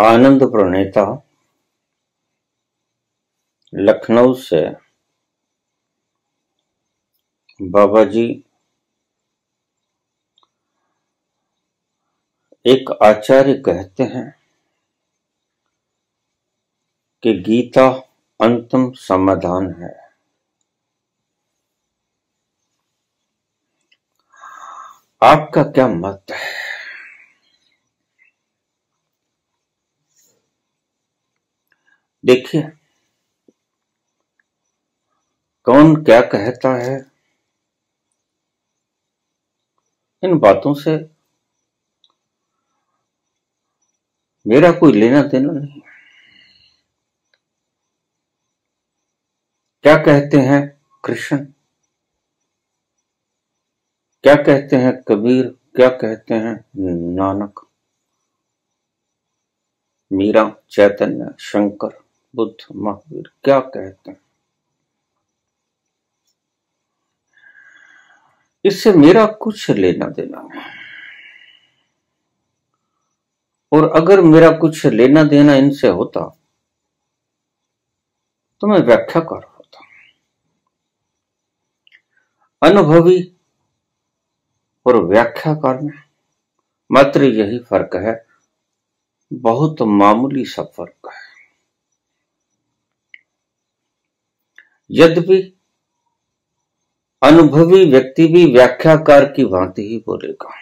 आनंद प्रणेता लखनऊ से बाबा जी एक आचार्य कहते हैं कि गीता अंतिम समाधान है। आपका क्या मत है? देखिए, कौन क्या कहता है, इन बातों से मेरा कोई लेना देना नहीं। क्या कहते हैं कृष्ण, क्या कहते हैं कबीर, क्या कहते हैं नानक, मीरा, चैतन्य, शंकर, बुद्ध, महावीर, क्या कहते हैं, इससे मेरा कुछ लेना देना नहीं। और अगर मेरा कुछ लेना देना इनसे होता तो मैं व्याख्याकार होता। अनुभवी और व्याख्याकार में मात्र यही फर्क है, बहुत मामूली सा फर्क है। यद्यपि अनुभवी व्यक्ति भी व्याख्याकार की भांति ही बोलेगा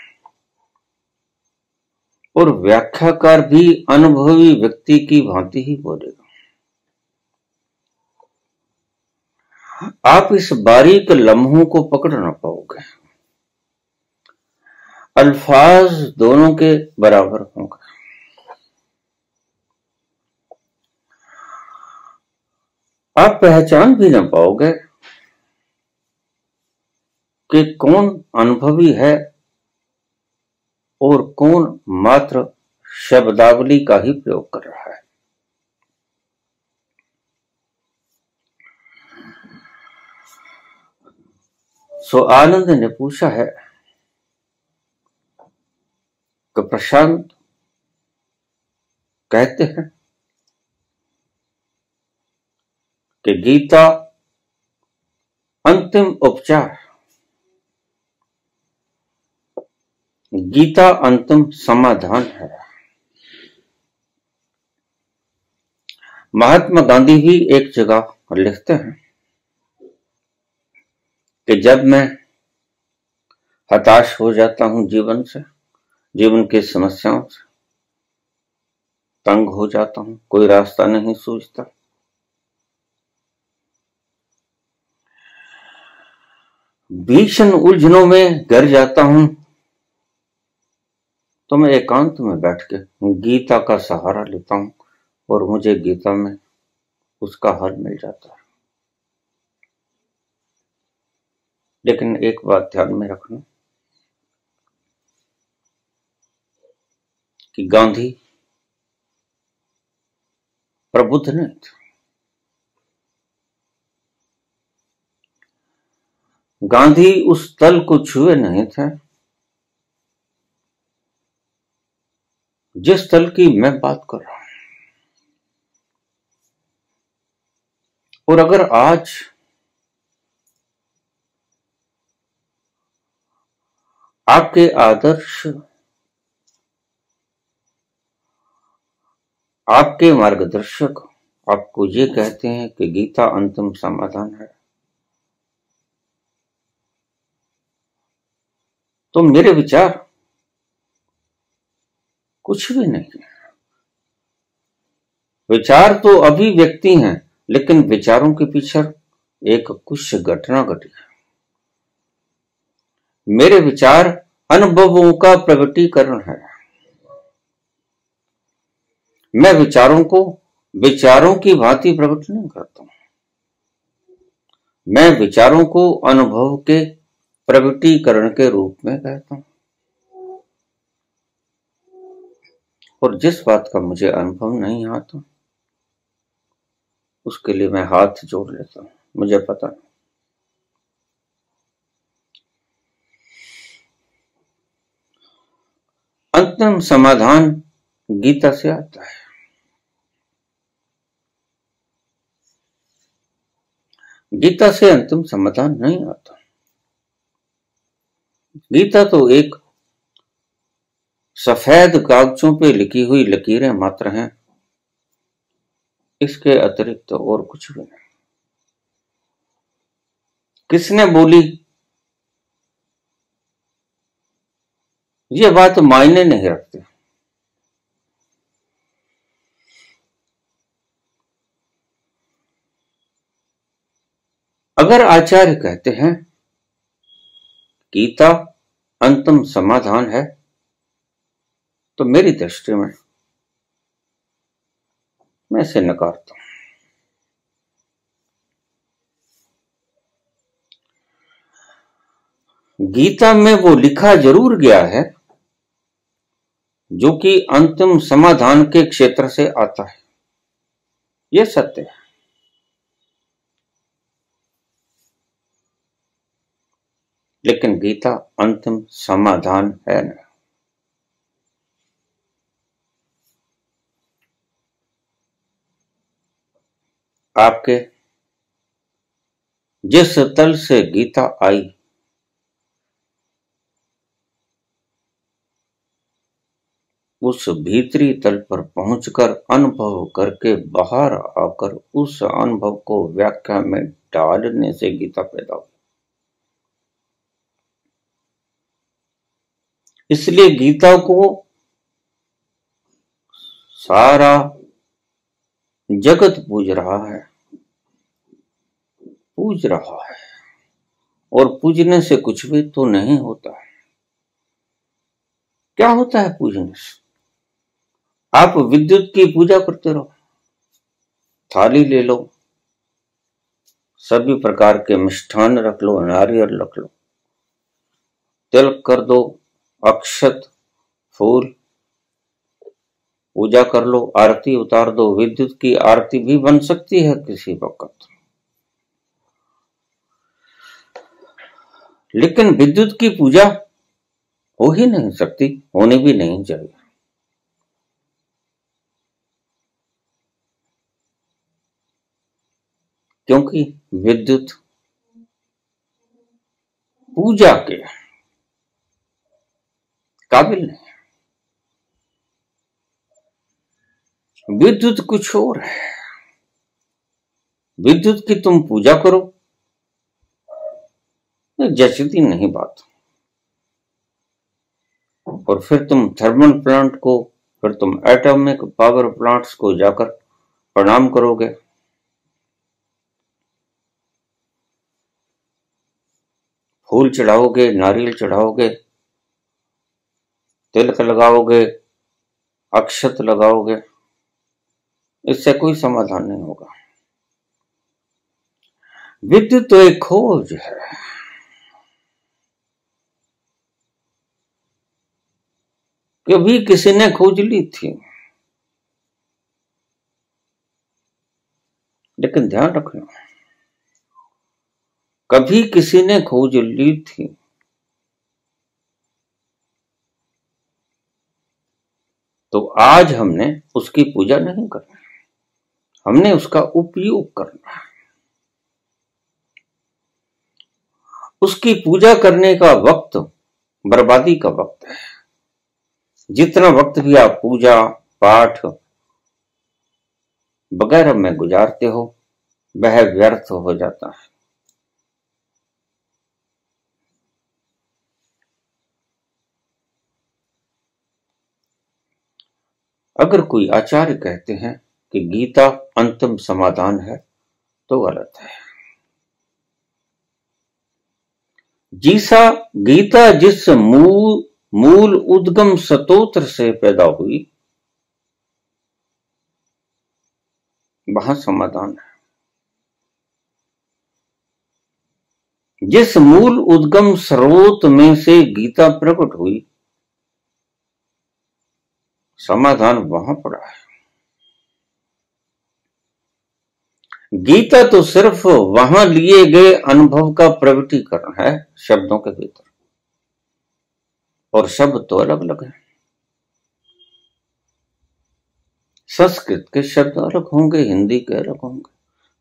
और व्याख्याकार भी अनुभवी व्यक्ति की भांति ही बोलेगा। आप इस बारीक लम्हों को पकड़ ना पाओगे। अल्फाज दोनों के बराबर होंगे। आप पहचान भी ना पाओगे कि कौन अनुभवी है और कौन मात्र शब्दावली का ही प्रयोग कर रहा है। सो आनंद ने पूछा है कि प्रशांत कहते हैं कि गीता अंतिम उपचार, गीता अंतिम समाधान है। महात्मा गांधी भी एक जगह लिखते हैं कि जब मैं हताश हो जाता हूं जीवन से, जीवन की समस्याओं से तंग हो जाता हूं, कोई रास्ता नहीं सूझता, भीषण उलझनों में गिर जाता हूं, तो मैं एकांत में बैठ के गीता का सहारा लेता हूं और मुझे गीता में उसका हल मिल जाता है। लेकिन एक बात ध्यान में रखना कि गांधी प्रबुद्ध नहीं थे। गांधी उस तल को छुए नहीं थे जिस तल की मैं बात कर रहा हूं। और अगर आज आपके आदर्श, आपके मार्गदर्शक आपको ये कहते हैं कि गीता अंतिम समाधान है, तो मेरे विचार कुछ भी नहीं है। विचार तो अभिव्यक्ति हैं, लेकिन विचारों के पीछे एक कुछ घटना घटी है। मेरे विचार अनुभवों का प्रकटीकरण है। मैं विचारों को विचारों की भांति प्रकट नहीं करता हूं, मैं विचारों को अनुभव के प्रकटीकरण के रूप में कहता हूं। और जिस बात का मुझे अनुभव नहीं आता उसके लिए मैं हाथ जोड़ लेता हूं, मुझे पता नहीं। अंतिम समाधान गीता से आता है। गीता से अंतिम समाधान नहीं आता। गीता तो एक सफेद कागजों पे लिखी हुई लकीरें मात्र हैं, इसके अतिरिक्त तो और कुछ भी नहीं। किसने बोली ये बात मायने नहीं रखती। अगर आचार्य कहते हैं गीता अंतिम समाधान है, तो मेरी दृष्टि में मैं इसे नकारता हूं। गीता में वो लिखा जरूर गया है जो कि अंतिम समाधान के क्षेत्र से आता है, यह सत्य है। लेकिन गीता अंतिम समाधान है नहीं। आपके जिस तल से गीता आई, उस भीतरी तल पर पहुंचकर अनुभव करके बाहर आकर उस अनुभव को व्याख्या में डालने से गीता पैदा हुई। इसलिए गीता को सारा जगत पूज रहा है और पूजने से कुछ भी तो नहीं होता है। क्या होता है पूजने से? आप विद्युत की पूजा करते रहो, थाली ले लो, सभी प्रकार के मिष्ठान रख लो, नारियल रख लो, तिलक कर दो, अक्षत, फूल, पूजा कर लो, आरती उतार दो। विद्युत की आरती भी बन सकती है किसी वक्त, लेकिन विद्युत की पूजा हो ही नहीं सकती, होनी भी नहीं चाहिए। क्योंकि विद्युत पूजा के काबिल नहीं। विद्युत कुछ और है। विद्युत की तुम पूजा करो, जचती नहीं बात। और फिर तुम थर्मल प्लांट को, फिर तुम एटॉमिक पावर प्लांट्स को जाकर प्रणाम करोगे। फूल चढ़ाओगे, नारियल चढ़ाओगे, तिलक लगाओगे, अक्षत लगाओगे, इससे कोई समाधान नहीं होगा। विद्युत तो एक खोज है। कभी किसी ने खोज ली थी, लेकिन ध्यान रखना, कभी किसी ने खोज ली थी, तो आज हमने उसकी पूजा नहीं करना, हमने उसका उपयोग करना है। उसकी पूजा करने का वक्त बर्बादी का वक्त है। जितना वक्त भी आप पूजा पाठ वगैरह में गुजारते हो, वह व्यर्थ हो जाता है। अगर कोई आचार्य कहते हैं कि गीता अंतिम समाधान है, तो गलत है। गीता जिस मूल उद्गम स्तोत्र से पैदा हुई, वहां समाधान है। जिस मूल उद्गम स्रोत में से गीता प्रकट हुई, समाधान वहां पड़ा है। गीता तो सिर्फ वहां लिए गए अनुभव का प्रकटीकरण है शब्दों के भीतर, और शब्द तो अलग अलग है। संस्कृत के शब्द अलग होंगे, हिंदी के अलग होंगे,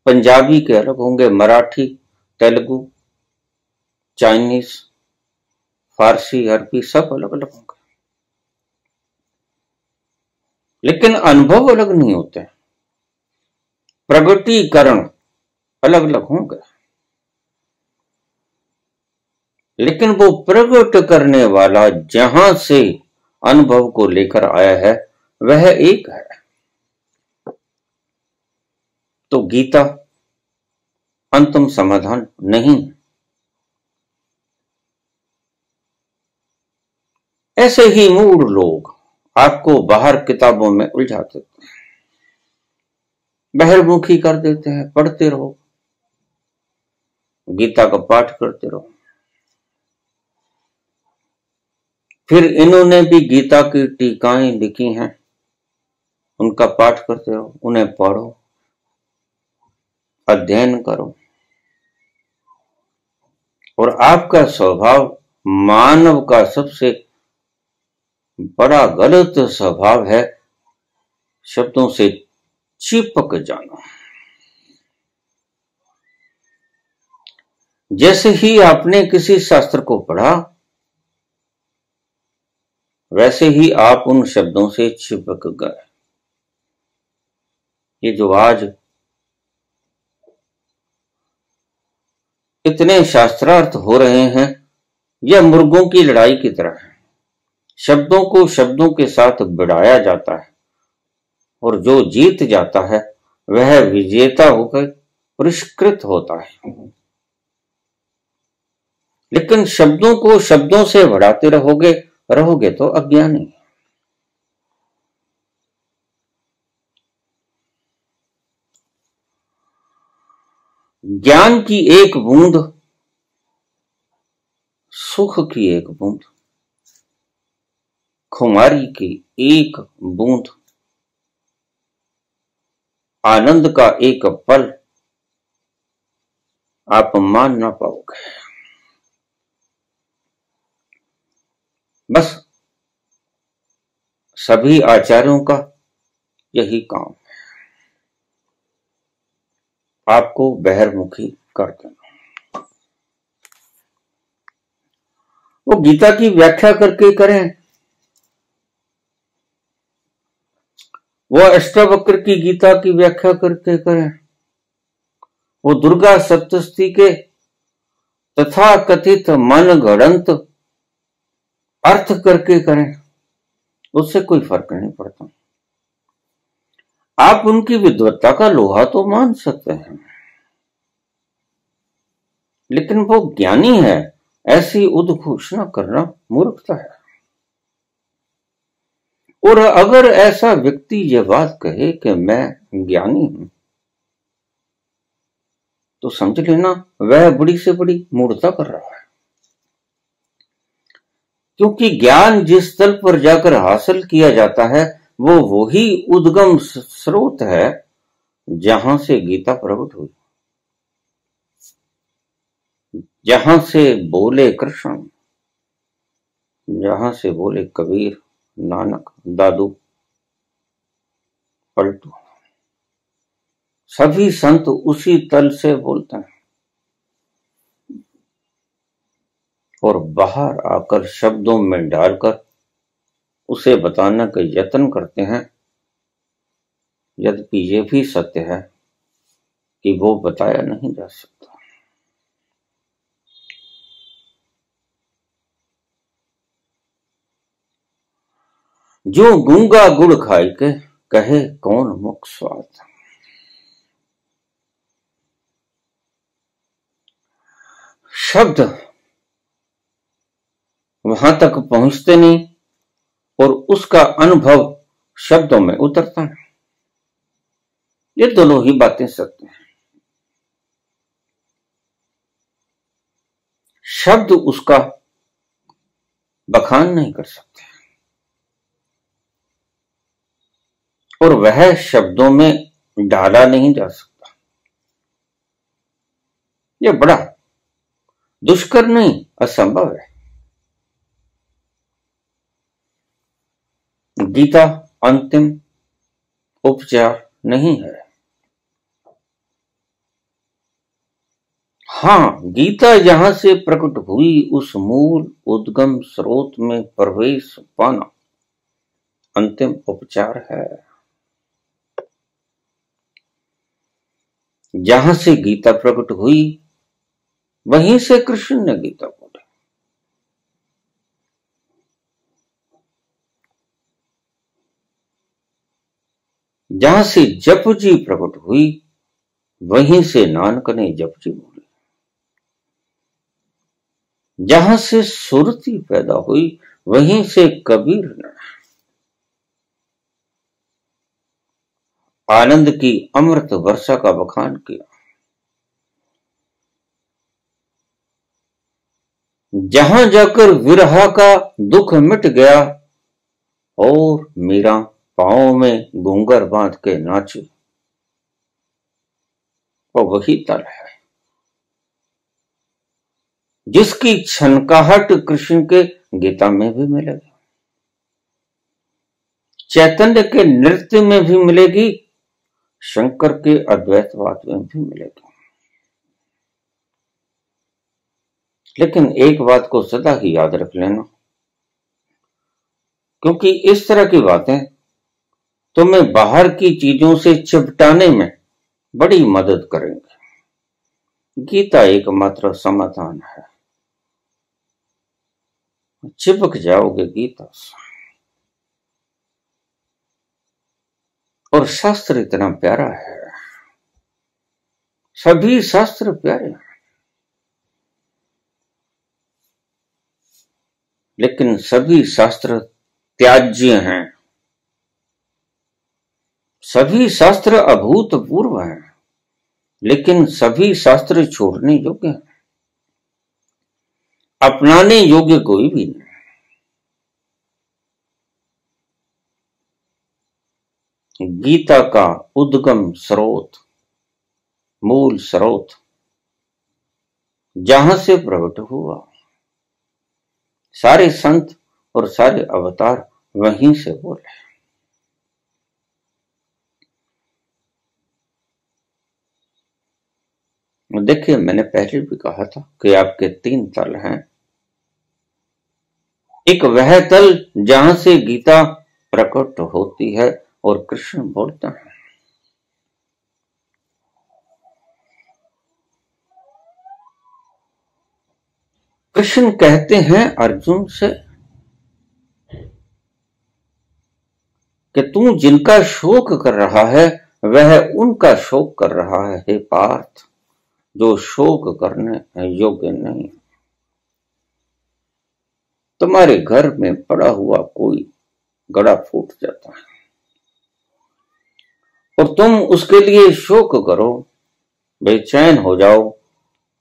पंजाबी के अलग होंगे, मराठी, तेलुगु, चाइनीज, फारसी, अरबी सब अलग अलग होंगे, लेकिन अनुभव अलग नहीं होते, प्रगटीकरण अलग अलग होंगे, लेकिन वो प्रकट करने वाला जहां से अनुभव को लेकर आया है वह एक है। तो गीता अंतिम समाधान नहीं। ऐसे ही मूढ़ लोग आपको बाहर किताबों में उलझा देते हैं, बहिर्मुखी कर देते हैं। पढ़ते रहो, गीता का पाठ करते रहो। फिर इन्होंने भी गीता की टीकाएं लिखी हैं, उनका पाठ करते रहो, उन्हें पढ़ो, अध्ययन करो, और आपका स्वभाव मानव का सबसे बड़ा गलत स्वभाव है शब्दों से चिपक जाना। जैसे ही आपने किसी शास्त्र को पढ़ा वैसे ही आप उन शब्दों से चिपक गए। ये जो आज इतने शास्त्रार्थ हो रहे हैं, यह मुर्गों की लड़ाई की तरह है। शब्दों को शब्दों के साथ भिड़ाया जाता है और जो जीत जाता है वह विजेता होकर पुरस्कृत होता है। लेकिन शब्दों को शब्दों से बढ़ाते रहोगे तो अज्ञानी। ज्ञान की एक बूंद, सुख की एक बूंद, खुमारी की एक बूंद, आनंद का एक पल आप मान ना पाओगे। बस सभी आचार्यों का यही काम है, आपको बहिर्मुखी कर देना। वो गीता की व्याख्या करके करें, वो अष्टावक्र की गीता की व्याख्या करके करें, वो दुर्गा सप्तशती के तथा कथित मन गढ़ंत अर्थ करके करें, उससे कोई फर्क नहीं पड़ता। आप उनकी विद्वत्ता का लोहा तो मान सकते हैं, लेकिन वो ज्ञानी है ऐसी उद्घोषणा करना मूर्खता है। और अगर ऐसा व्यक्ति यह बात कहे कि मैं ज्ञानी हूं, तो समझ लेना वह बड़ी से बड़ी मूर्खता कर रहा है। क्योंकि ज्ञान जिस स्थल पर जाकर हासिल किया जाता है वो वही उद्गम स्रोत है जहां से गीता प्रकट हुई, जहां से बोले कृष्ण, जहां से बोले कबीर, नानक, दादू, पलटू। सभी संत उसी तल से बोलते हैं और बाहर आकर शब्दों में डालकर उसे बताने का यत्न करते हैं। यद्यपि यह भी सत्य है कि वो बताया नहीं जा सकता। जो गूंगा गुड़ खाई के कहे कौन मुख स्वाद। शब्द वहां तक पहुंचते नहीं और उसका अनुभव शब्दों में उतरता है। ये दोनों ही बातें सत्य हैं। शब्द उसका बखान नहीं कर सकते और वह शब्दों में डाला नहीं जा सकता। यह बड़ा दुष्कर नहीं, असंभव है। गीता अंतिम उपचार नहीं है। हाँ, गीता जहां से प्रकट हुई उस मूल उद्गम स्रोत में प्रवेश पाना अंतिम उपचार है। जहां से गीता प्रकट हुई वहीं से कृष्ण ने गीता बोली। जहां से जप जी प्रकट हुई वहीं से नानक ने जप जी बोली। जहां से सुरती पैदा हुई वहीं से कबीर ने आनंद की अमृत वर्षा का बखान किया। जहां जाकर विरहा का दुख मिट गया और मीरा पांव में घूंगर बांध के नाची, वो वही तल है जिसकी छनकाहट कृष्ण के गीता में भी मिलेगी, चैतन्य के नृत्य में भी मिलेगी, शंकर के अद्वैतवाद में भी मिलेगी। लेकिन एक बात को सदा ही याद रख लेना, क्योंकि इस तरह की बातें तुम्हें बाहर की चीजों से चिपटाने में बड़ी मदद करेंगे। गीता एकमात्र समाधान है। चिपक जाओगे गीता से। और शास्त्र इतना प्यारा है, सभी शास्त्र प्यारे हैं, लेकिन सभी शास्त्र त्याज्य हैं। सभी शास्त्र अभूतपूर्व हैं, लेकिन सभी शास्त्र छोड़ने योग्य हैं, अपनाने योग्य कोई भी नहीं। गीता का उद्गम स्रोत, मूल स्रोत जहां से प्रकट हुआ, सारे संत और सारे अवतार वहीं से बोले। देखिए, मैंने पहले भी कहा था कि आपके 3 तल हैं। एक वह तल जहां से गीता प्रकट होती है और कृष्ण बोलता है। कृष्ण कहते हैं अर्जुन से कि तू जिनका शोक कर रहा है वह उनका शोक कर रहा है, हे पार्थ, जो शोक करने योग्य नहीं। तुम्हारे घर में पड़ा हुआ कोई घड़ा फूट जाता है और तुम उसके लिए शोक करो, बेचैन हो जाओ,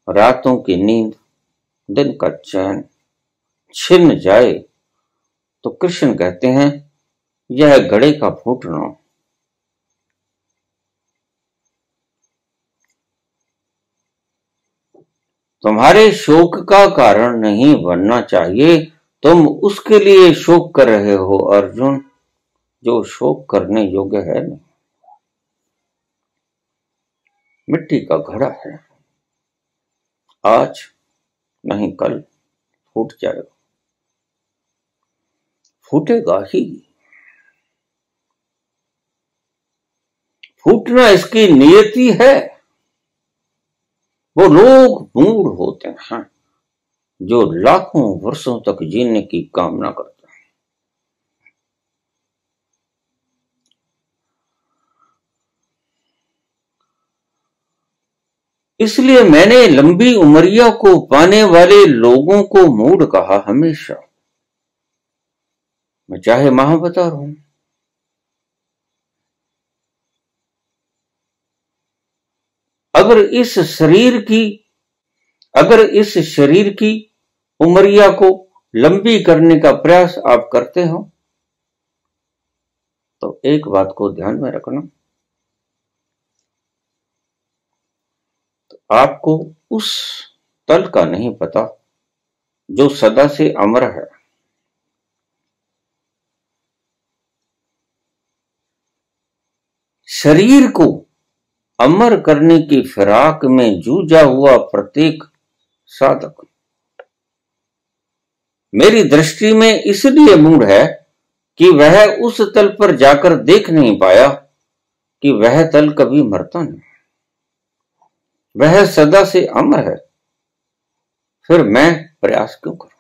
रातों की नींद, दिन का चैन छिन जाए, तो कृष्ण कहते हैं यह घड़े का फूटना तुम्हारे शोक का कारण नहीं बनना चाहिए। तुम उसके लिए शोक कर रहे हो अर्जुन, जो शोक करने योग्य है नहीं। मिट्टी का घड़ा है, आज नहीं कल फूट जाएगा, फूटेगा ही। फूटना इसकी नियति है। वो लोग मूढ़ होते हैं जो लाखों वर्षों तक जीने की कामना करते हैं। इसलिए मैंने लंबी उमरिया को पाने वाले लोगों को मूढ़ कहा हमेशा। मैं चाहे महाअवतार हूं, अगर इस शरीर की उमरिया को लंबी करने का प्रयास आप करते हो तो एक बात को ध्यान में रखना, तो आपको उस तल का नहीं पता जो सदा से अमर है। शरीर को अमर करने की फिराक में जूझा हुआ प्रत्येक साधक मेरी दृष्टि में इसलिए मूढ़ है कि वह उस तल पर जाकर देख नहीं पाया कि वह तल कभी मरता नहीं, वह सदा से अमर है। फिर मैं प्रयास क्यों करूं?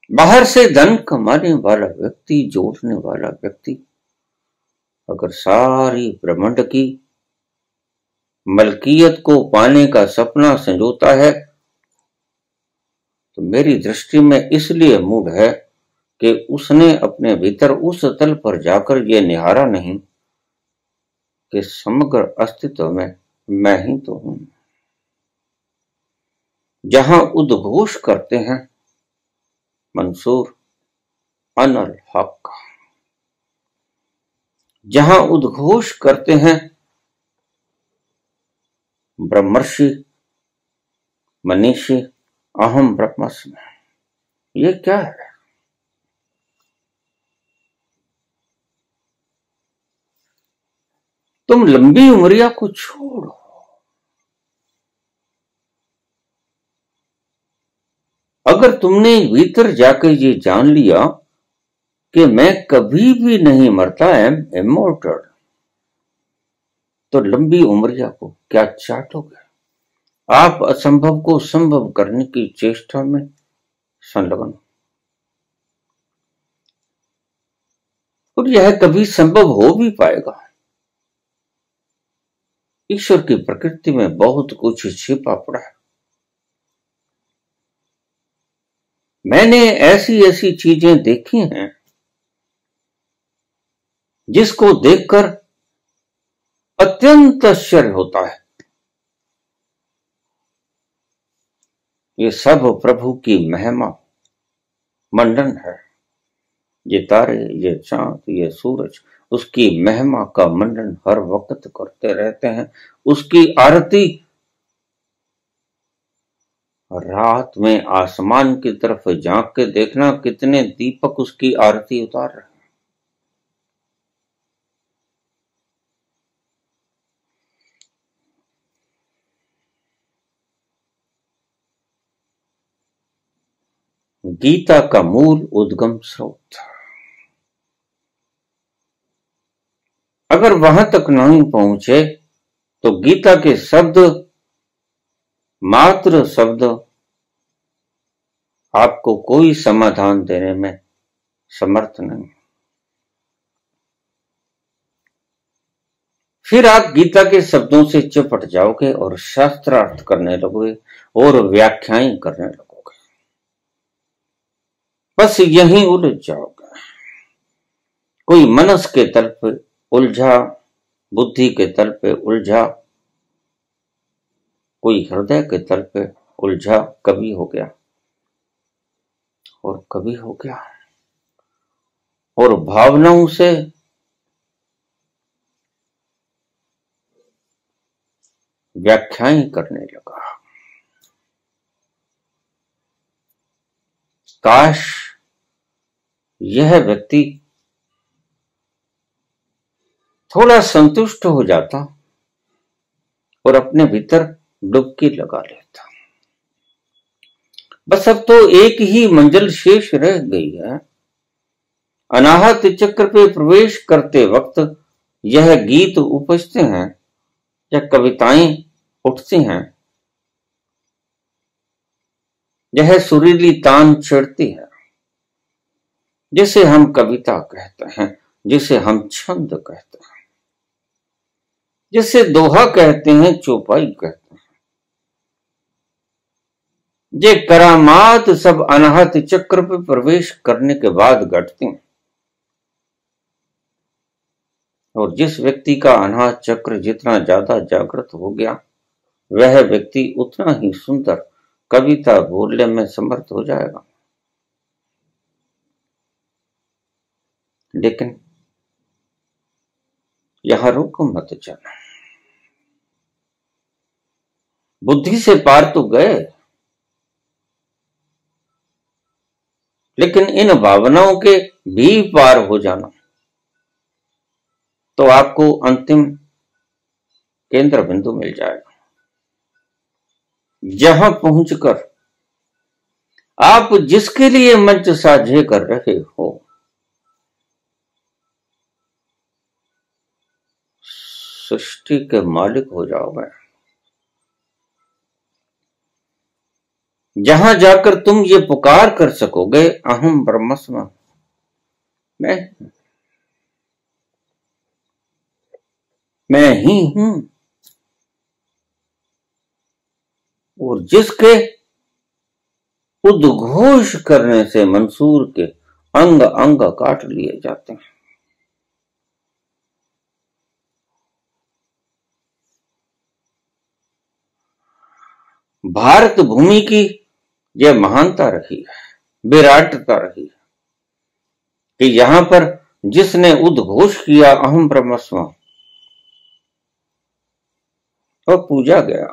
बाहर से धन कमाने वाला व्यक्ति, जोड़ने वाला व्यक्ति अगर सारी ब्रह्मांड की मलकियत को पाने का सपना संजोता है तो मेरी दृष्टि में इसलिए मूढ़ है कि उसने अपने भीतर उस तल पर जाकर यह निहारा नहीं कि समग्र अस्तित्व में मैं ही तो हूं। जहां उद्घोष करते हैं मंसूर अनल हक, जहां उद्घोष करते हैं ब्रह्मर्षि मनीषी अहम ब्रह्मस्मि, ये क्या है? तुम लंबी उमरिया को छोड़ो, अगर तुमने भीतर जाकर ये जान लिया कि मैं कभी भी नहीं मरता, एम इमॉर्टल, तो लंबी उमरिया को क्या चाटोगे? आप असंभव को संभव करने की चेष्टा में संलग्न, और यह कभी संभव हो भी पाएगा? ईश्वर की प्रकृति में बहुत कुछ छिपा पड़ा है। मैंने ऐसी ऐसी चीजें देखी हैं जिसको देखकर अत्यंत आश्चर्य होता है। ये सब प्रभु की महिमा मंडन है। ये तारे, ये चांद, ये सूरज उसकी महिमा का मंडन हर वक्त करते रहते हैं। उसकी आरती रात में आसमान की तरफ झांक के देखना, कितने दीपक उसकी आरती उतार रहे हैं। गीता का मूल उद्गम स्रोत, अगर वहां तक नहीं पहुंचे तो गीता के शब्द, मात्र शब्द आपको कोई समाधान देने में समर्थ नहीं। फिर आप गीता के शब्दों से चिपट जाओगे और शास्त्रार्थ करने लगोगे और व्याख्याएं करने लगोगे, बस यहीं उलझ जाओगे। कोई मनस के तल पे उलझा, बुद्धि के तल पे उलझा, कोई हृदय के तल पे उलझा, कभी हो गया और कभी हो गया, और भावनाओं से व्याख्याएं करने लगा। काश यह व्यक्ति थोड़ा संतुष्ट हो जाता और अपने भीतर डुबकी लगा लेता। बस अब तो एक ही मंजिल शेष रह गई है। अनाहत चक्र पे प्रवेश करते वक्त यह गीत उपजते हैं या कविताएं उठती हैं, यह सुरीली तान चढ़ती है, जिसे हम कविता कहते हैं, जिसे हम छंद कहते हैं, जिसे दोहा कहते हैं, चौपाई कहते हैं। ये करामात सब अनाहत चक्र पे प्रवेश करने के बाद घटती हैं, और जिस व्यक्ति का अनाहत चक्र जितना ज्यादा जागृत हो गया, वह व्यक्ति उतना ही सुंदर कविता बोलने में समर्थ हो जाएगा। लेकिन यहां रुको मत जाना, बुद्धि से पार तो गए, लेकिन इन भावनाओं के भी पार हो जाना, तो आपको अंतिम केंद्र बिंदु मिल जाएगा, जहां पहुंचकर आप जिसके लिए मंच साझे कर रहे हो सृष्टि के मालिक हो जाओगे। जहां जाकर तुम ये पुकार कर सकोगे, अहम ब्रह्मस्म, मैं ही हूं। और जिसके उद्घोष करने से मंसूर के अंग अंग काट लिए जाते हैं। भारत भूमि की यह महानता रही है, विराटता रही है कि यहां पर जिसने उद्घोष किया अहम ब्रह्मस्म, वह पूजा गया।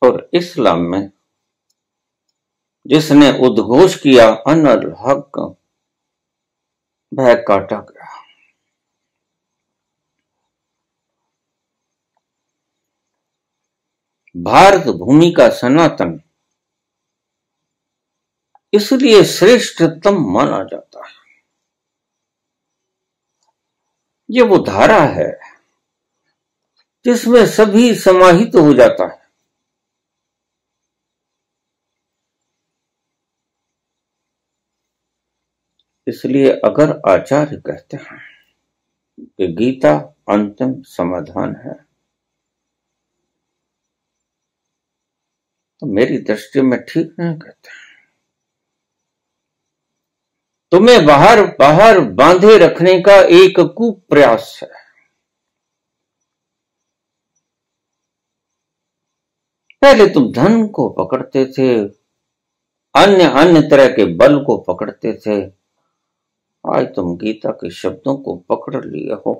और इस्लाम में जिसने उद्घोष किया अनल हक, वह काटा गया। भारत भूमि का सनातन इसलिए श्रेष्ठतम माना जाता है। ये वो धारा है जिसमें सभी समाहित हो जाता है। इसलिए अगर आचार्य कहते हैं कि गीता अंतिम समाधान है, तो मेरी दृष्टि में ठीक नहीं कहते हैं। तुम्हें बाहर बाहर बांधे रखने का एक कुप्रयास है। पहले तुम धन को पकड़ते थे, अन्य अन्य तरह के बल को पकड़ते थे, आज तुम गीता के शब्दों को पकड़ लिए हो।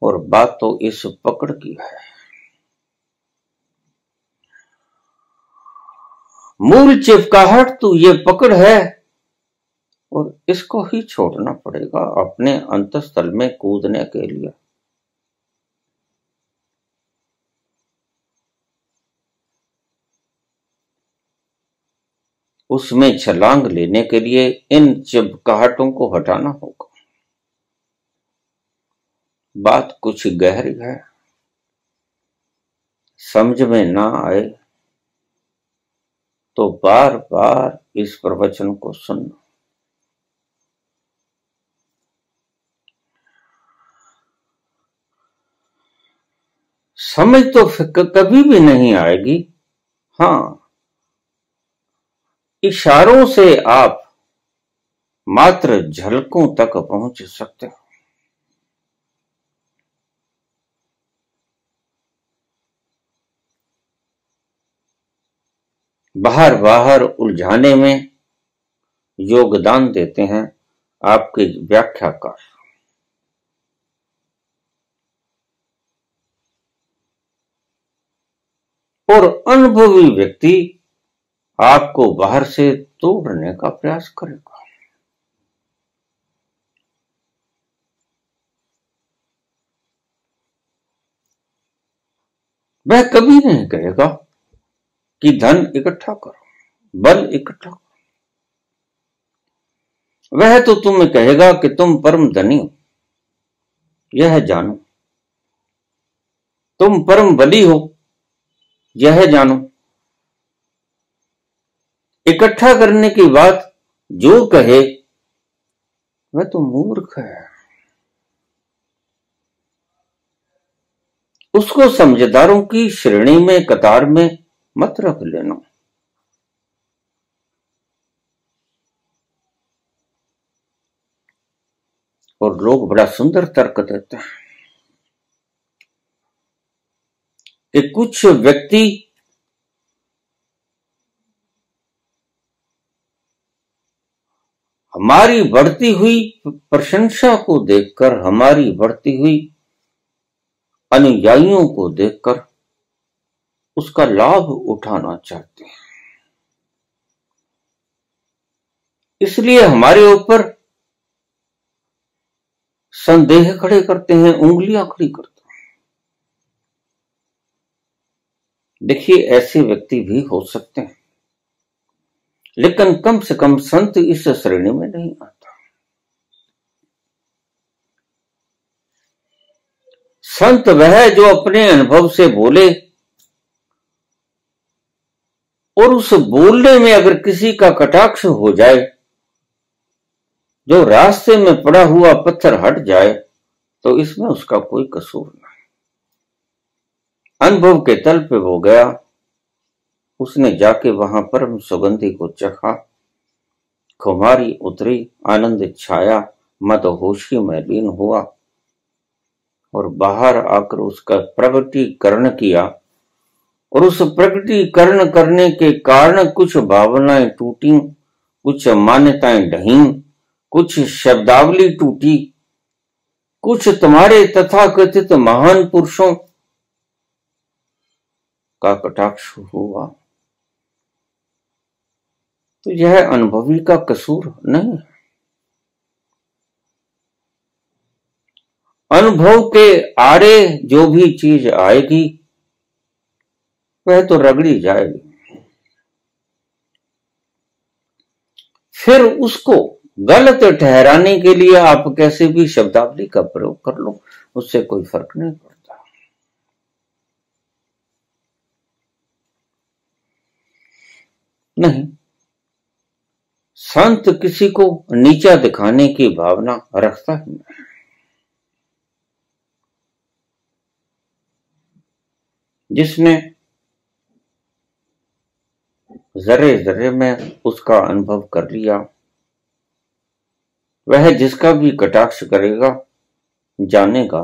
और बात तो इस पकड़ की है। मूल चिपकाहट तो ये पकड़ है, और इसको ही छोड़ना पड़ेगा अपने अंतस्थल में कूदने के लिए। उसमें छलांग लेने के लिए इन चिपकाहटों को हटाना होगा। बात कुछ गहरी है, समझ में ना आए तो बार बार इस प्रवचन को सुनना। समझ तो कभी भी नहीं आएगी। हां, इशारों से आप मात्र झलकों तक पहुंच सकते हो। बाहर बाहर उलझाने में योगदान देते हैं आपके व्याख्याकार। और अनुभवी व्यक्ति आपको बाहर से तोड़ने का प्रयास करेगा। वह कभी नहीं कहेगा कि धन इकट्ठा करो, बल इकट्ठा करो। वह तो तुम्हें कहेगा कि तुम परम धनी हो, यह जानो। तुम परम बली हो, यह जानो। इकट्ठा करने की बात जो कहे वह तो मूर्ख है। उसको समझदारों की श्रेणी में, कतार में मत रख लेना। और लोग बड़ा सुंदर तर्क देते हैं कि कुछ व्यक्ति हमारी बढ़ती हुई प्रशंसा को देखकर, हमारी बढ़ती हुई अनुयायियों को देखकर उसका लाभ उठाना चाहते हैं। इसलिए हमारे ऊपर संदेह खड़े करते हैं, उंगलियां खड़ी करते हैं। देखिए, ऐसे व्यक्ति भी हो सकते हैं, लेकिन कम से कम संत इस श्रेणी में नहीं आता। संत वह जो अपने अनुभव से बोले और उस बोलने में अगर किसी का कटाक्ष हो जाए, जो रास्ते में पड़ा हुआ पत्थर हट जाए, तो इसमें उसका कोई कसूर नहीं। अनुभव के तल पे वो गया, उसने जाके वहां परम सुगंधि को चखा, खुमारी उतरी, आनंद छाया, मदहोशी में लीन हुआ और बाहर आकर उसका प्रगटीकरण किया। और उस प्रगटीकरण करने के कारण कुछ भावनाएं टूटी, कुछ मान्यताएं ढहीं, कुछ शब्दावली टूटी, कुछ तुम्हारे तथाकथित महान पुरुषों का कटाक्ष हुआ। तो यह अनुभवी का कसूर नहीं है। अनुभव के आड़े जो भी चीज आएगी वह तो रगड़ी जाएगी। फिर उसको गलत ठहराने के लिए आप कैसे भी शब्दावली का प्रयोग कर लो, उससे कोई फर्क नहीं पड़ता। नहीं, संत किसी को नीचा दिखाने की भावना रखता ही नहीं। जिसने जरे जरे में उसका अनुभव कर लिया, वह जिसका भी कटाक्ष करेगा जानेगा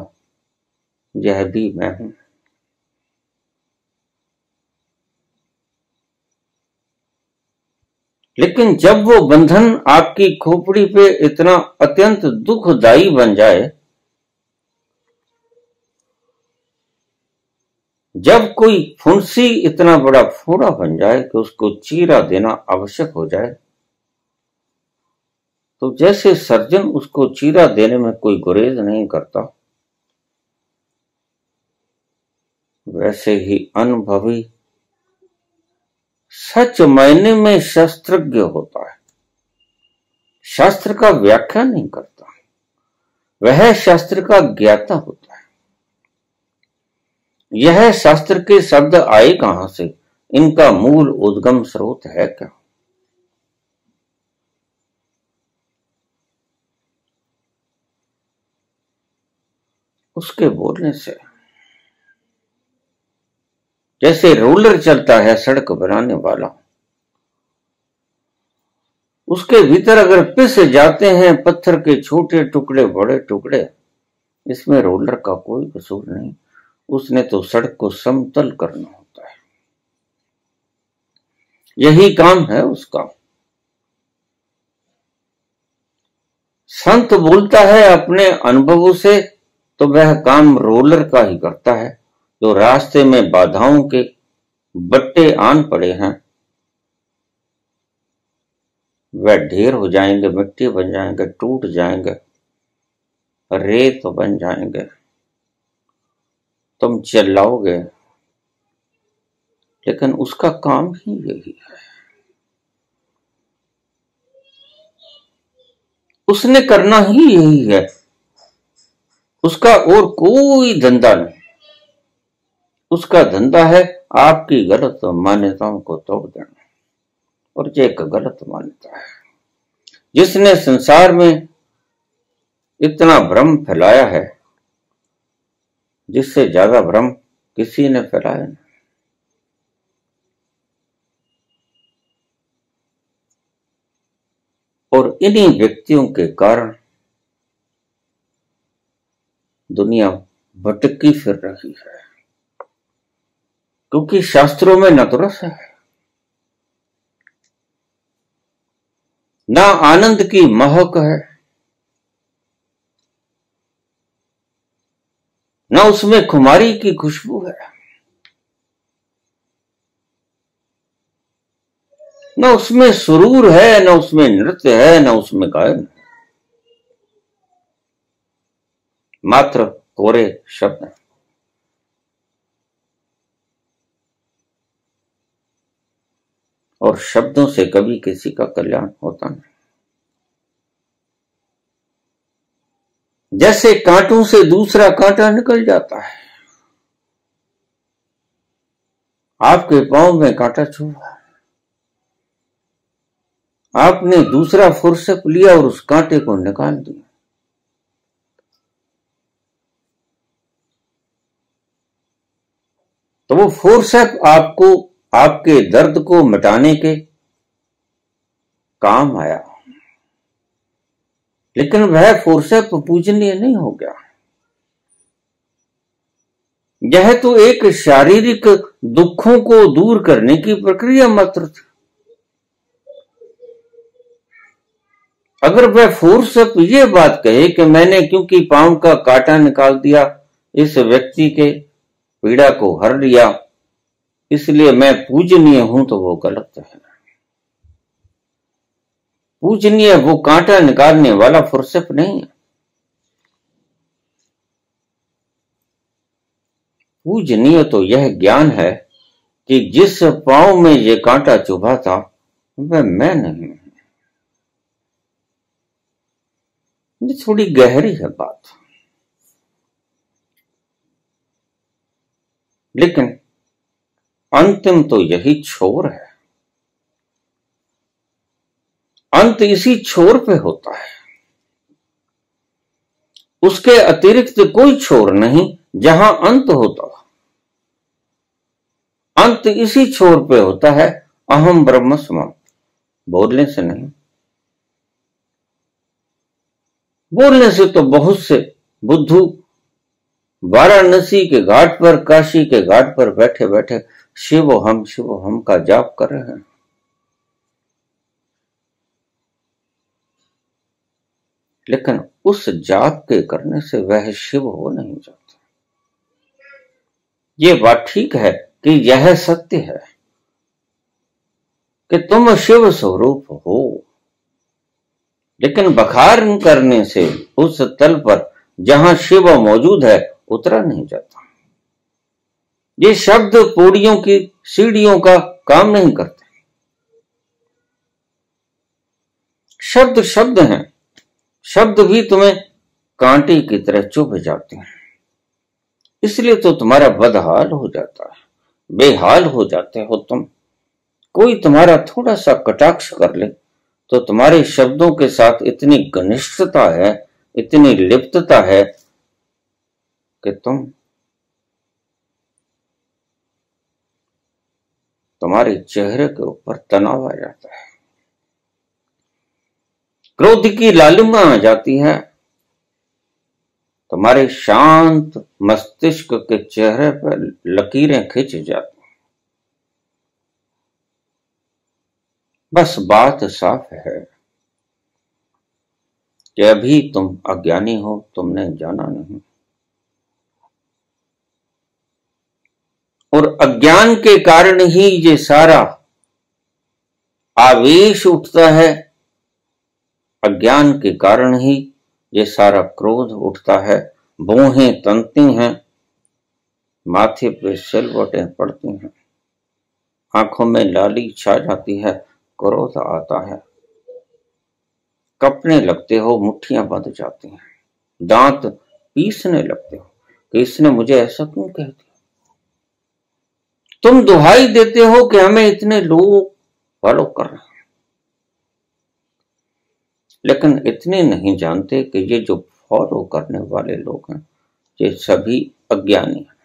यह भी मैं हूं। लेकिन जब वो बंधन आपकी खोपड़ी पे इतना अत्यंत दुखदायी बन जाए, जब कोई फुंसी इतना बड़ा फोड़ा बन जाए कि उसको चीरा देना आवश्यक हो जाए, तो जैसे सर्जन उसको चीरा देने में कोई गुरेज नहीं करता, वैसे ही अनुभवी सच मायने में शास्त्रज्ञ होता है। शास्त्र का व्याख्या नहीं करता, वह शास्त्र का ज्ञाता होता है। यह शास्त्र के शब्द आए कहां से, इनका मूल उद्गम स्रोत है क्या? उसके बोलने से। जैसे रोलर चलता है सड़क बनाने वाला, उसके भीतर अगर पिस जाते हैं पत्थर के छोटे टुकड़े बड़े टुकड़े, इसमें रोलर का कोई कसूर नहीं, उसने तो सड़क को समतल करना होता है, यही काम है उसका। संत बोलता है अपने अनुभवों से, तो वह काम रोलर का ही करता है। जो रास्ते में बाधाओं के बट्टे आन पड़े हैं वह ढेर हो जाएंगे, मिट्टी बन जाएंगे, टूट जाएंगे, रेत बन जाएंगे, तुम चिल्लाओगे, लेकिन उसका काम ही यही है। उसने करना ही यही है, उसका और कोई धंधा नहीं। उसका धंधा है आपकी गलत मान्यताओं को तोड़ देना। और ये एक गलत मान्यता है जिसने संसार में इतना भ्रम फैलाया है, जिससे ज्यादा भ्रम किसी ने फैलाया नहीं। और इन्हीं व्यक्तियों के कारण दुनिया भटकी फिर रही है, क्योंकि शास्त्रों में न तो रस है, ना आनंद की महक है, ना उसमें खुमारी की खुशबू है, न उसमें सुरूर है, न उसमें नृत्य है, न उसमें गायन है। मात्र कोरे शब्द हैं। और शब्दों से कभी किसी का कल्याण होता नहीं। जैसे कांटों से दूसरा कांटा निकल जाता है। आपके पांव में कांटा चुभा, आपने दूसरा फुर्सत लिया और उस कांटे को निकाल दिया। तो वो फुर्सत आपको आपके दर्द को मिटाने के काम आया, लेकिन वह फुर्सत पूजनीय नहीं हो गया। यह तो एक शारीरिक दुखों को दूर करने की प्रक्रिया मात्र थी। अगर वह फुर्सत ये बात कहे कि मैंने क्योंकि पांव का कांटा निकाल दिया, इस व्यक्ति के पीड़ा को हर लिया, इसलिए मैं पूजनीय हूं, तो वो गलत है। पूजनीय वो कांटा निकालने वाला फुर्सत नहीं है। पूजनीय तो यह ज्ञान है कि जिस पांव में ये कांटा चुभा था वह मैं नहीं हूं। ये थोड़ी गहरी है बात, लेकिन अंतिम तो यही छोर है। अंत इसी छोर पे होता है, उसके अतिरिक्त कोई छोर नहीं जहां अंत होता। अंत इसी छोर पे होता है, अहम ब्रह्मस्म, बोलने से नहीं। बोलने से तो बहुत से बुद्धू वाराणसी के घाट पर, काशी के घाट पर बैठे बैठे शिव हम का जाप कर रहे हैं। लेकिन उस जाप के करने से वह शिव हो नहीं जाता। ये बात ठीक है कि यह सत्य है कि तुम शिव स्वरूप हो, लेकिन बखार करने से उस तल पर जहां शिव मौजूद है उतरा नहीं जाता। ये शब्द पौड़ियों की सीढ़ियों का काम नहीं करते। शब्द शब्द हैं, शब्द भी तुम्हें कांटे की तरह चुभ जाते हैं। इसलिए तो तुम्हारा बदहाल हो जाता है, बेहाल हो जाते हो तुम। कोई तुम्हारा थोड़ा सा कटाक्ष कर ले तो तुम्हारे शब्दों के साथ इतनी घनिष्ठता है, इतनी लिप्तता है कि तुम्हारे चेहरे के ऊपर तनाव आ जाता है, क्रोध की लालिमा आ जाती है, तुम्हारे शांत मस्तिष्क के चेहरे पर लकीरें खिंच जाती। बस बात साफ है कि अभी तुम अज्ञानी हो, तुमने जाना नहीं। और अज्ञान के कारण ही ये सारा आवेश उठता है, अज्ञान के कारण ही ये सारा क्रोध उठता है, भौहें तनती हैं, माथे पे सिलवटें पड़ती हैं, आंखों में लाली छा जाती है, क्रोध आता है, कपने लगते हो, मुट्ठियां बंध जाती हैं, दांत पीसने लगते हो कि इसने मुझे ऐसा क्यों कह दिया। तुम दुहाई देते हो कि हमें इतने लोग फॉलो कर रहे हैं, लेकिन इतने नहीं जानते कि ये जो फॉलो करने वाले लोग हैं ये सभी अज्ञानी हैं।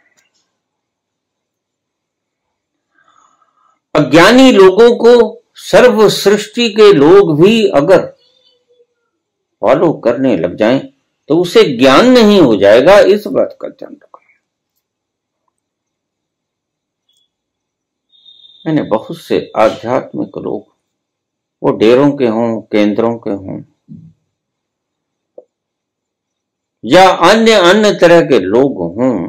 अज्ञानी लोगों को सर्व सृष्टि के लोग भी अगर फॉलो करने लग जाएं तो उसे ज्ञान नहीं हो जाएगा, इस बात का ध्यान रखना। मैंने बहुत से आध्यात्मिक लोग, वो डेरों के हों, केंद्रों के हों, या अन्य तरह के लोग हों,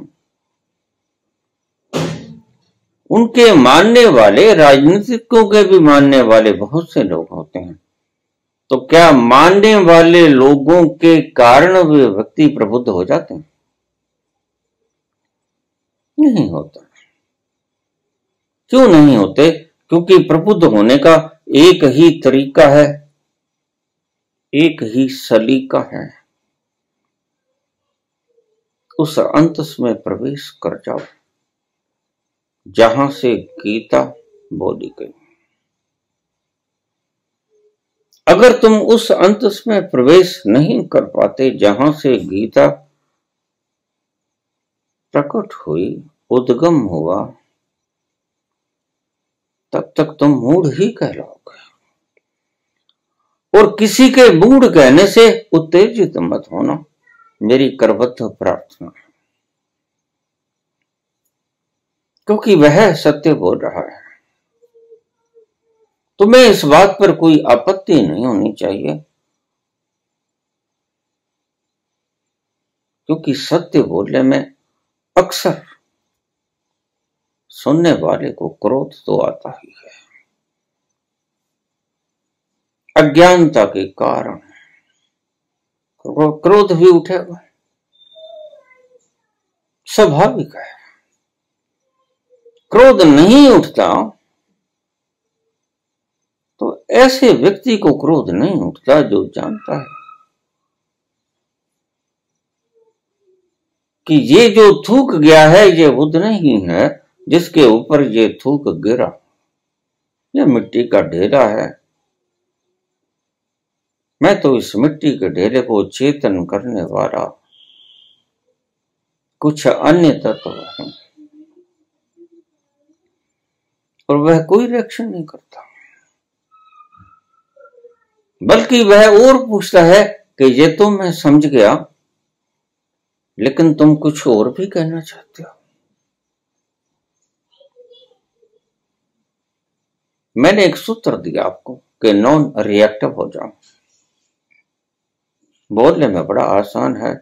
उनके मानने वाले, राजनीतिकों के भी मानने वाले बहुत से लोग होते हैं। तो क्या मानने वाले लोगों के कारण वे व्यक्ति प्रबुद्ध हो जाते हैं? नहीं होता। क्यों नहीं होते? क्योंकि प्रबुद्ध होने का एक ही तरीका है, एक ही सलीका है, उस अंतस में प्रवेश कर जाओ जहां से गीता बोली गई। अगर तुम उस अंतस में प्रवेश नहीं कर पाते जहां से गीता प्रकट हुई, उद्गम हुआ, तब तक तुम मूढ़ ही कहलाओगे। और किसी के मूढ़ कहने से उत्तेजित मत होना, मेरी करबद्ध प्रार्थना है, क्योंकि वह सत्य बोल रहा है। तुम्हें इस बात पर कोई आपत्ति नहीं होनी चाहिए, क्योंकि सत्य बोलने में अक्सर सुनने वाले को क्रोध तो आता ही है, अज्ञानता के कारण क्रोध भी उठेगा, स्वाभाविक है। क्रोध नहीं उठता तो ऐसे व्यक्ति को क्रोध नहीं उठता जो जानता है कि ये जो थूक गया है ये बुद्ध नहीं है जिसके ऊपर ये थूक गिरा, यह मिट्टी का ढेला है। मैं तो इस मिट्टी के ढेले को चेतन करने वाला कुछ अन्य तत्व है, और वह कोई रिएक्शन नहीं करता, बल्कि वह और पूछता है कि ये तो मैं समझ गया, लेकिन तुम कुछ और भी कहना चाहते हो। मैंने एक सूत्र दिया आपको कि नॉन रिएक्टिव हो जाओ। बोलने में बड़ा आसान है,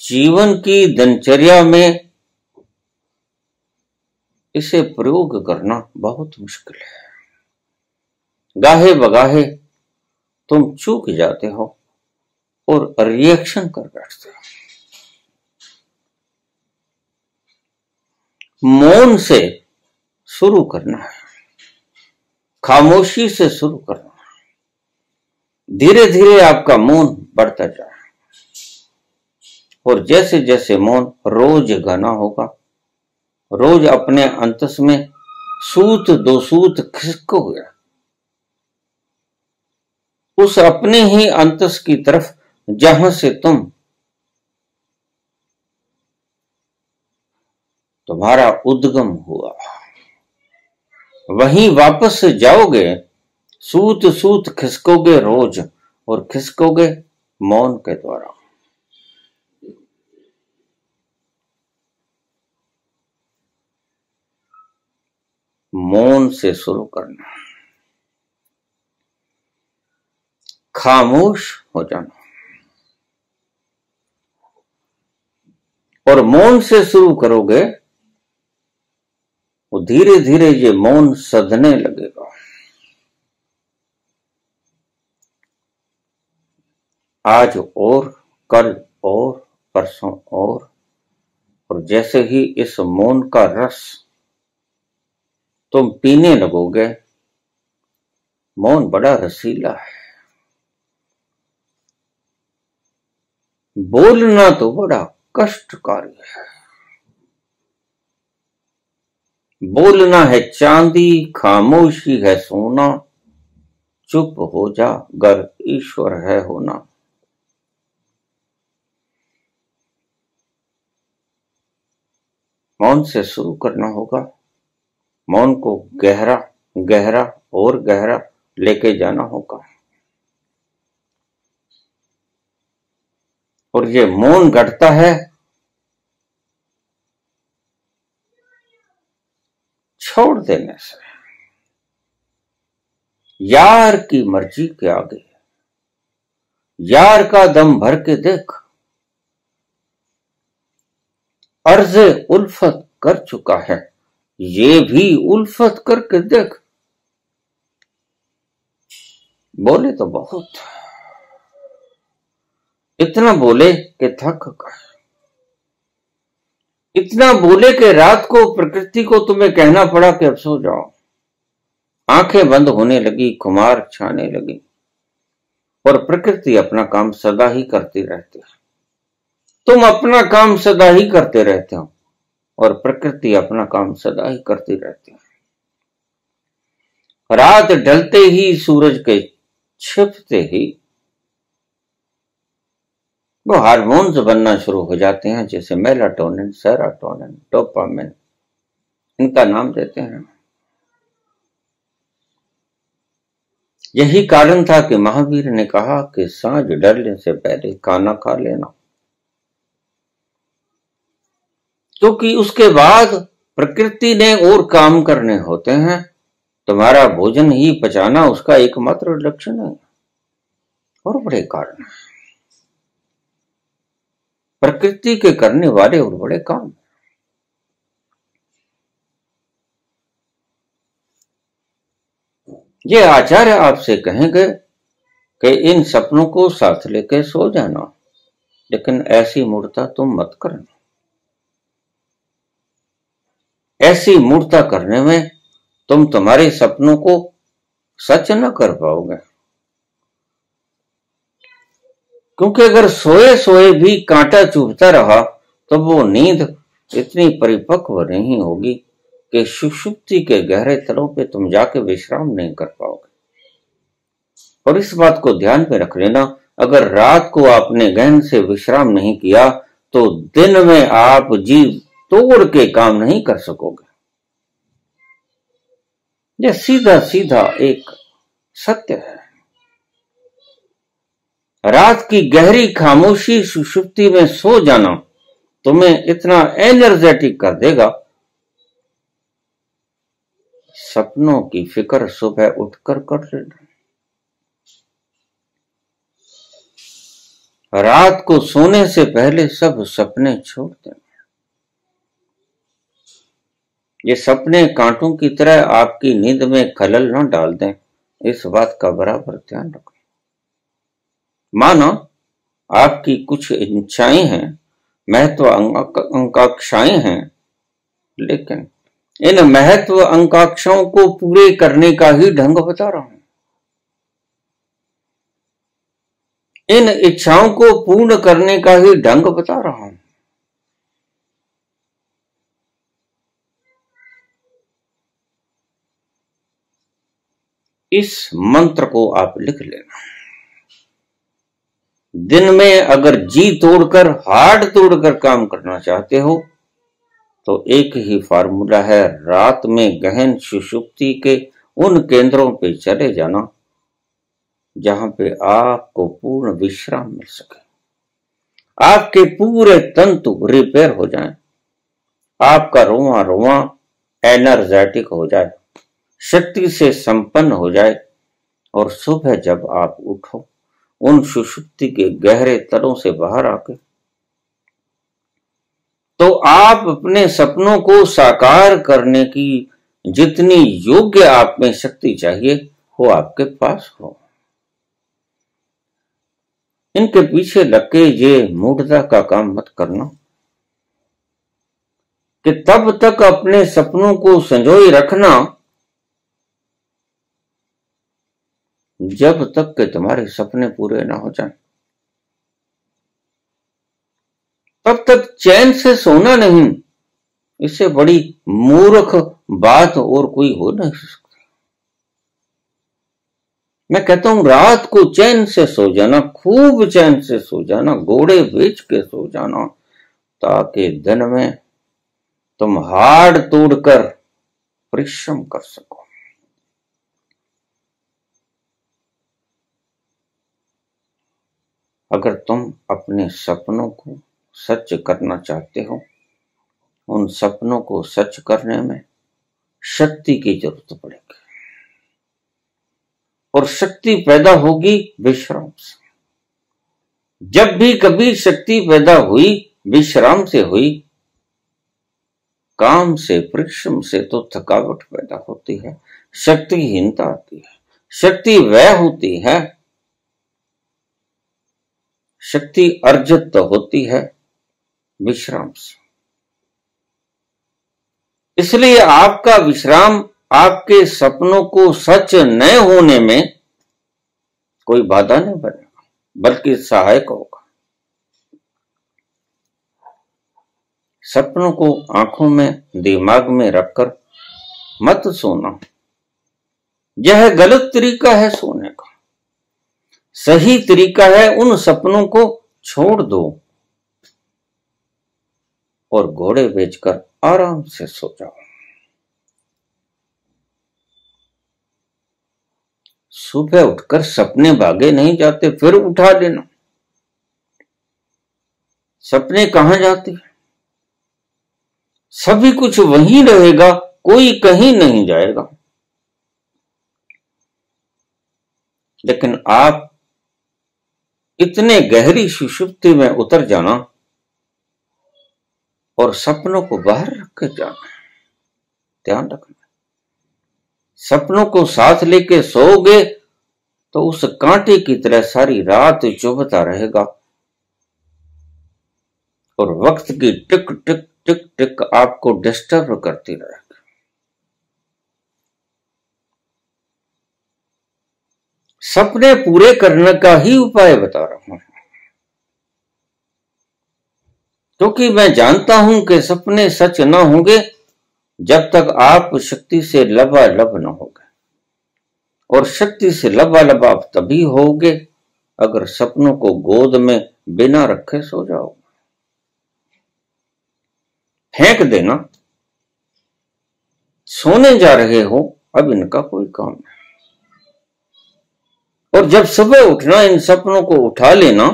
जीवन की दिनचर्या में इसे प्रयोग करना बहुत मुश्किल है। गाहे बगाहे तुम चूक जाते हो और रिएक्शन कर बैठते हो। मौन से शुरू करना है, खामोशी से शुरू करना है। धीरे धीरे आपका मौन बढ़ता जाए, और जैसे जैसे मौन रोज घना होगा, रोज अपने अंतस में सूत दो सूत खिसकोगे, उस अपने ही अंतस की तरफ जहां से तुम्हारा उद्गम हुआ, वहीं वापस जाओगे। सूत सूत खिसकोगे रोज, और खिसकोगे मौन के द्वारा। मौन से शुरू करना, खामोश हो जाना, और मौन से शुरू करोगे, वो धीरे धीरे ये मौन सधने लगेगा। आज और, कल और, परसों और जैसे ही इस मौन का रस तुम पीने लगोगे, मौन बड़ा रसीला है। बोलना तो बड़ा कष्टकारी है। बोलना है चांदी, खामोशी है सोना, चुप हो जा गर ईश्वर है होना। मौन से शुरू करना होगा, मौन को गहरा गहरा और गहरा लेके जाना होगा, और ये मौन घटता है छोड़ देने से। यार की मर्जी के आगे, यार का दम भर के देख, अर्ज़े उल्फत कर चुका है, ये भी उल्फत करके देख। बोले तो बहुत, इतना बोले कि थक गए, इतना बोले कि रात को प्रकृति को तुम्हें कहना पड़ा कि अब सो जाओ। आंखें बंद होने लगी, खुमार छाने लगी, और प्रकृति अपना काम सदा ही करती रहती है। तुम अपना काम सदा ही करते रहते हो और प्रकृति अपना काम सदा ही करती रहती है। रात ढलते ही, सूरज के छिपते ही वो हार्मोन्स बनना शुरू हो जाते हैं, जैसे मेलाटोनिन, सेरोटोनिन, डोपामिन, इनका नाम देते हैं। यही कारण था कि महावीर ने कहा कि सांझ ढलने से पहले खाना खा लेना, क्योंकि उसके बाद प्रकृति ने और काम करने होते हैं। तुम्हारा भोजन ही पचाना उसका एकमात्र लक्ष्य नहीं, और बड़े कारण है प्रकृति के करने वाले और बड़े काम। ये आचार्य आपसे कहेंगे कि इन सपनों को साथ लेके सो जाना, लेकिन ऐसी मूर्खता तुम मत करना। ऐसी मूर्खता करने में तुम तुम्हारे सपनों को सच न कर पाओगे, क्योंकि अगर सोए सोए भी कांटा चुभता रहा तो वो नींद इतनी परिपक्व नहीं होगी कि सुषुप्ति के गहरे तलों पे तुम जाके विश्राम नहीं कर पाओगे। और इस बात को ध्यान में रख लेना, अगर रात को आपने गहन से विश्राम नहीं किया तो दिन में आप जी तोड़ के काम नहीं कर सकोगे। यह सीधा सीधा एक सत्य है। रात की गहरी खामोशी सुषुप्ति में सो जाना तुम्हें इतना एनर्जेटिक कर देगा, सपनों की फिक्र सुबह उठकर कर लेना। रात को सोने से पहले सब सपने छोड़ देना। ये सपने कांटों की तरह आपकी नींद में खलल न डाल दें, इस बात का बराबर ध्यान रखें। मानो आपकी कुछ इच्छाएं हैं, महत्वाकांक्षाएं हैं, लेकिन इन महत्वाकांक्षाओं को पूरे करने का ही ढंग बता रहा हूं। इन इच्छाओं को पूर्ण करने का ही ढंग बता रहा हूं। इस मंत्र को आप लिख लेना। दिन में अगर जी तोड़कर, हार्ड तोड़कर काम करना चाहते हो तो एक ही फार्मूला है, रात में गहन सुषुप्ति के उन केंद्रों पे चले जाना जहां पे आपको पूर्ण विश्राम मिल सके, आपके पूरे तंतु रिपेयर हो जाएं, आपका रोआ रोआ एनर्जेटिक हो जाए, शक्ति से संपन्न हो जाए, और सुबह जब आप उठो उन सुषुप्ति के गहरे तलों से बाहर आके तो आप अपने सपनों को साकार करने की जितनी योग्य आप में शक्ति चाहिए वो आपके पास हो। इनके पीछे लग के ये मूढ़ता का काम मत करना कि तब तक अपने सपनों को संजोए रखना जब तक कि तुम्हारे सपने पूरे ना हो जाएं। तब तक चैन से सोना नहीं, इससे बड़ी मूर्ख बात और कोई हो नहीं सकती। मैं कहता हूं रात को चैन से सो जाना, खूब चैन से सो जाना, घोड़े बेच के सो जाना, ताकि दिन में तुम हाड़ तोड़कर परिश्रम कर सको। अगर तुम अपने सपनों को सच करना चाहते हो, उन सपनों को सच करने में शक्ति की जरूरत पड़ेगी, और शक्ति पैदा होगी विश्राम से। जब भी कभी शक्ति पैदा हुई विश्राम से हुई, काम से, परिश्रम से तो थकावट पैदा होती है, शक्तिहीनता आती है। शक्ति वह होती है, शक्ति अर्जित होती है विश्राम से। इसलिए आपका विश्राम आपके सपनों को सच न होने में कोई बाधा नहीं बनेगा, बल्कि सहायक होगा। सपनों को आंखों में, दिमाग में रखकर मत सोना, यह गलत तरीका है सोने का। सही तरीका है उन सपनों को छोड़ दो और घोड़े बेचकर आराम से सो जाओ। सुबह उठकर सपने भागे नहीं जाते, फिर उठा देना। सपने कहां जाते हैं? सभी कुछ वहीं रहेगा, कोई कहीं नहीं जाएगा। लेकिन आप इतने गहरी सुषुप्ति में उतर जाना और सपनों को बाहर रख के जाना, ध्यान रखना। सपनों को साथ लेके सोओगे तो उस कांटे की तरह सारी रात चुभता रहेगा और वक्त की टिक टिक टिक टिक आपको डिस्टर्ब करती रहेगी। सपने पूरे करने का ही उपाय बता रहा हूं, क्योंकि मैं जानता हूं कि सपने सच न होंगे जब तक आप शक्ति से लबालब न होगे, और शक्ति से लबालब आप तभी होगे अगर सपनों को गोद में बिना रखे सो जाओ। फेंक देना, सोने जा रहे हो, अब इनका कोई काम नहीं। और जब सुबह उठना, इन सपनों को उठा लेना,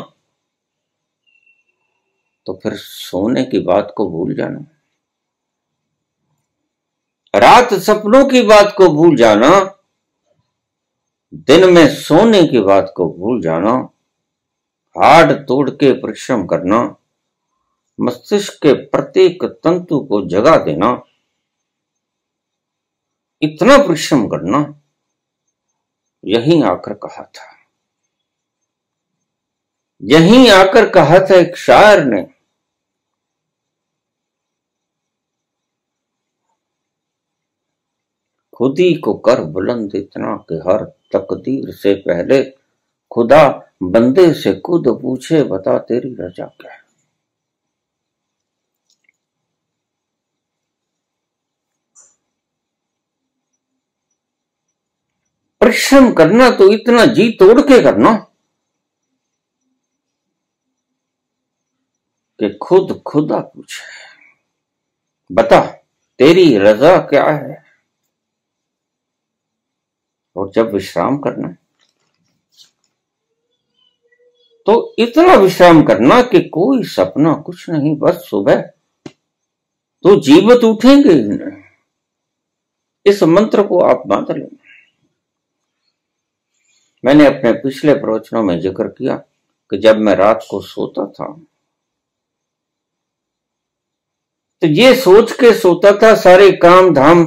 तो फिर सोने की बात को भूल जाना। रात सपनों की बात को भूल जाना, दिन में सोने की बात को भूल जाना, हाड़ तोड़ के परिश्रम करना, मस्तिष्क के प्रत्येक तंतु को जगा देना, इतना परिश्रम करना, यहीं आकर कहा था, यहीं आकर कहा था एक शायर ने, खुदी को कर बुलंद इतना कि हर तकदीर से पहले खुदा बंदे से खुद पूछे, बता तेरी रजा क्या है। परिश्रम करना तो इतना जी तोड़ के करना कि खुद खुदा पूछे, बता तेरी रजा क्या है। और जब विश्राम करना तो इतना विश्राम करना कि कोई सपना कुछ नहीं, बस सुबह तो जीवित उठेंगे ही नहीं। इस मंत्र को आप बांध लेना। मैंने अपने पिछले प्रवचनों में जिक्र किया कि जब मैं रात को सोता था तो ये सोच के सोता था, सारे काम धाम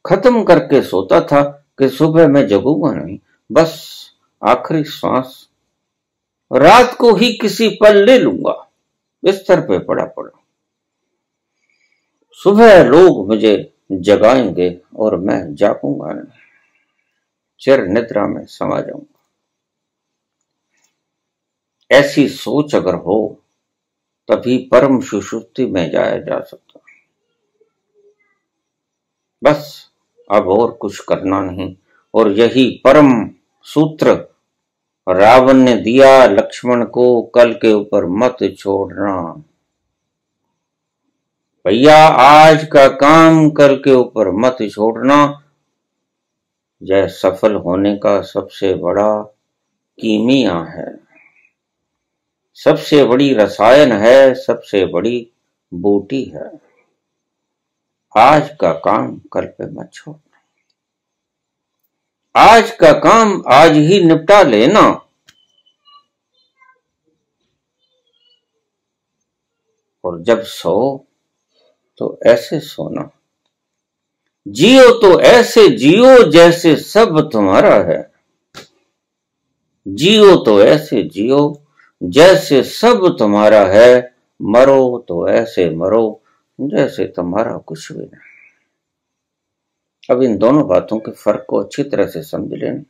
खत्म करके सोता था कि सुबह मैं जगूंगा नहीं, बस आखिरी सांस रात को ही किसी पल ले लूंगा, बिस्तर पे पड़ा पड़ा। सुबह लोग मुझे जगाएंगे और मैं जागूंगा नहीं, चिर निद्रा में समा जाऊंगा। ऐसी सोच अगर हो तभी परम सुषुप्ति में जाया जा सकता। बस अब और कुछ करना नहीं, और यही परम सूत्र रावण ने दिया लक्ष्मण को, कल के ऊपर मत छोड़ना। भैया आज का काम कल के ऊपर मत छोड़ना, यह सफल होने का सबसे बड़ा कीमिया है, सबसे बड़ी रसायन है, सबसे बड़ी बूटी है। आज का काम कल पे मत छोड़ना, आज का काम आज ही निपटा लेना। और जब सो तो ऐसे सोना, जियो तो ऐसे जियो जैसे सब तुम्हारा है। जियो तो ऐसे जियो जैसे सब तुम्हारा है, मरो तो ऐसे मरो जैसे तुम्हारा कुछ भी नहीं। अब इन दोनों बातों के फर्क को अच्छी तरह से समझ लेना,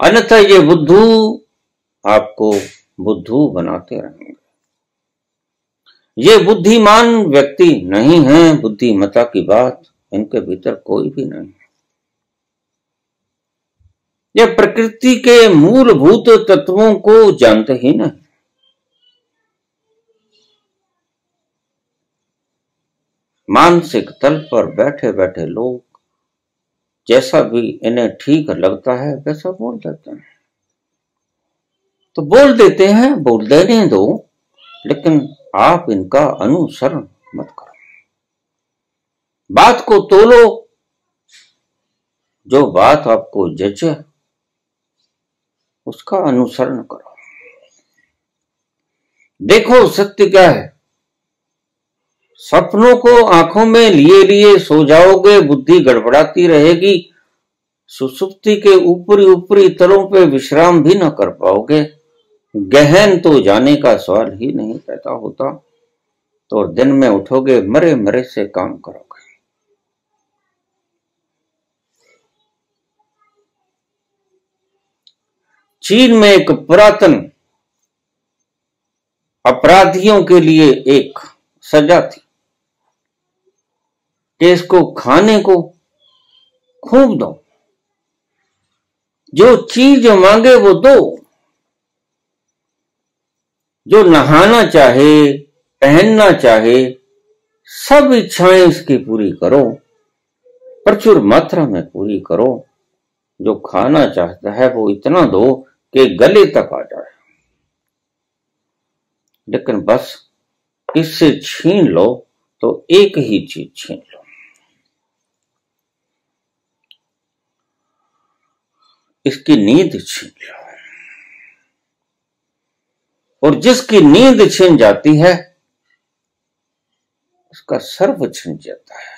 अन्यथा ये बुद्धू आपको बुद्धू बनाते रहेंगे। ये बुद्धिमान व्यक्ति नहीं है, बुद्धिमता की बात इनके भीतर कोई भी नहीं है। ये प्रकृति के मूलभूत तत्वों को जानते ही नहीं। मानसिक तल पर बैठे बैठे लोग जैसा भी इन्हें ठीक लगता है वैसा बोल देते हैं। तो बोल देते हैं, बोल देने दो, लेकिन आप इनका अनुसरण मत करो। बात को तोलो, जो बात आपको जचे उसका अनुसरण करो। देखो सत्य क्या है। सपनों को आंखों में लिए लिए सो जाओगे, बुद्धि गड़बड़ाती रहेगी, सुसुप्ति के ऊपरी ऊपरी तलों पे विश्राम भी न कर पाओगे, गहन तो जाने का सवाल ही नहीं पैदा होता, तो दिन में उठोगे मरे मरे से काम करोगे। चीन में एक पुरातन अपराधियों के लिए एक सजा थी कि इसको खाने को खूब दो, जो चीज मांगे वो दो, जो नहाना चाहे, पहनना चाहे, सब इच्छाएं इसकी पूरी करो, प्रचुर मात्रा में पूरी करो। जो खाना चाहता है वो इतना दो कि गले तक आ जाए, लेकिन बस इससे छीन लो तो एक ही चीज छीन लो, इसकी नींद छीन लो। और जिसकी नींद छिन जाती है उसका सर्व छिन जाता है।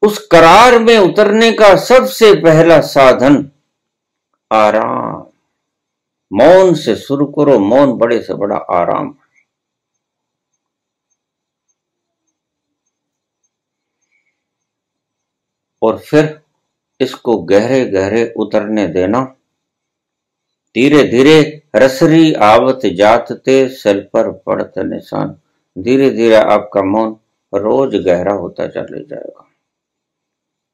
उस करार में उतरने का सबसे पहला साधन आराम। मौन से शुरू करो, मौन बड़े से बड़ा आराम। और फिर इसको गहरे गहरे उतरने देना। धीरे धीरे रसरी आवत जात ते सिल पर पड़त निशान। धीरे धीरे आपका मौन रोज गहरा होता चले जाएगा।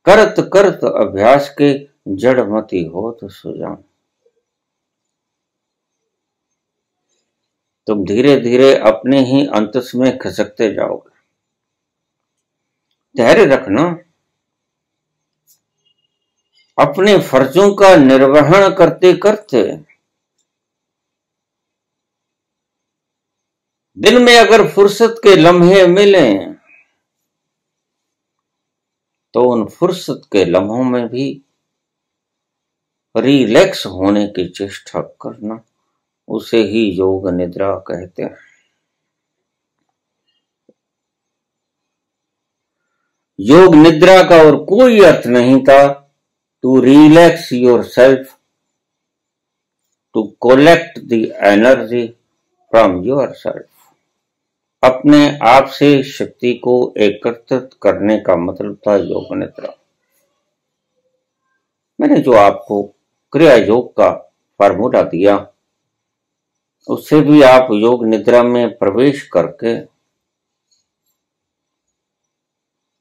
करत करत अभ्यास के जड़मती हो तो सुजान। तुम धीरे धीरे अपने ही अंतस में खसकते जाओगे। धैर्य रखना। अपने फर्जों का निर्वहन करते करते दिन में अगर फुर्सत के लम्हे मिलें तो उन फुर्सत के लम्हों में भी रिलैक्स होने की चेष्टा करना। उसे ही योग निद्रा कहते हैं। योग निद्रा का और कोई अर्थ नहीं था to relax yourself, to collect the energy from yourself. अपने आप से शक्ति को एकत्रित करने का मतलब था योग निद्रा। मैंने जो आपको क्रिया योग का फार्मूला दिया उससे भी आप योग निद्रा में प्रवेश करके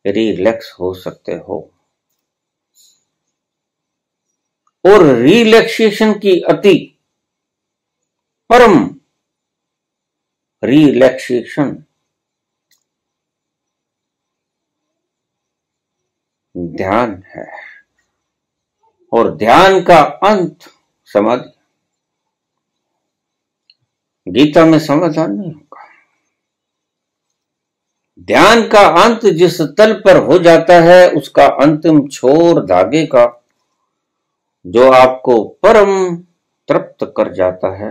रिलैक्स हो सकते हो। और रिलैक्सेशन की अति परम रिलैक्सेशन ध्यान है। और ध्यान का अंत समाधि। गीता में समाधान नहीं होगा। ध्यान का अंत जिस तल पर हो जाता है उसका अंतिम छोर धागे का जो आपको परम तृप्त कर जाता है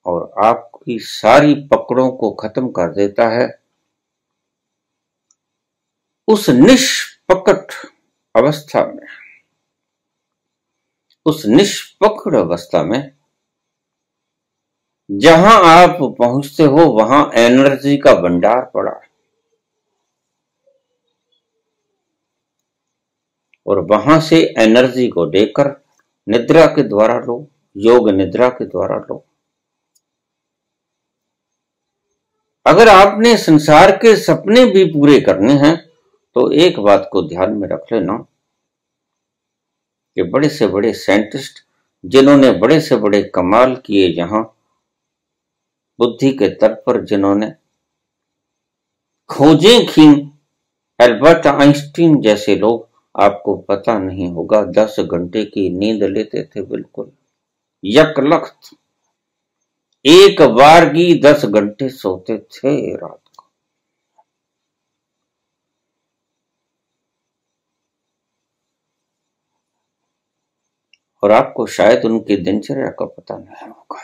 और आपकी सारी पकड़ों को खत्म कर देता है, उस निष्पकट अवस्था में, उस निष्पक्ष अवस्था में जहां आप पहुंचते हो वहां एनर्जी का भंडार पड़ा है और वहां से एनर्जी को लेकर निद्रा के द्वारा लो, योग निद्रा के द्वारा लो। अगर आपने संसार के सपने भी पूरे करने हैं तो एक बात को ध्यान में रख लेना कि बड़े से बड़े साइंटिस्ट जिन्होंने बड़े से बड़े कमाल किए, जहां बुद्धि के तल पर जिन्होंने खोजें की, एल्बर्ट आइंस्टीन जैसे लोग, आपको पता नहीं होगा 10 घंटे की नींद लेते थे, बिल्कुल यकलख्त एक बार की 10 घंटे सोते थे रात को। और आपको शायद उनकी दिनचर्या का पता नहीं होगा।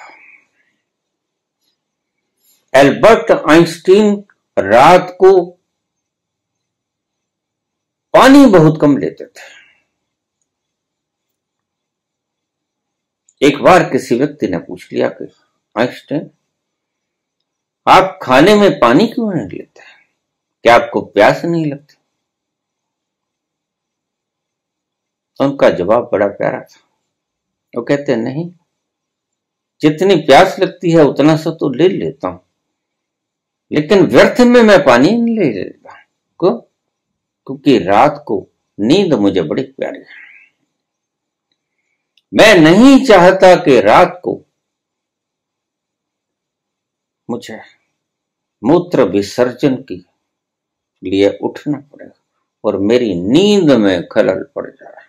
एल्बर्ट आइंस्टीन रात को पानी बहुत कम लेते थे। एक बार किसी व्यक्ति ने पूछ लिया कि आइंस्टीन, आप खाने में पानी क्यों नहीं लेते? क्या आपको प्यास नहीं लगती? उनका जवाब बड़ा प्यारा था। वो कहते नहीं, जितनी प्यास लगती है उतना सा तो ले लेता हूं, लेकिन व्यर्थ में मैं पानी नहीं ले लेता। क्योंकि रात को नींद मुझे बड़ी प्यारी है। मैं नहीं चाहता कि रात को मुझे मूत्र विसर्जन के लिए उठना पड़ेगा और मेरी नींद में खलल पड़ जाए।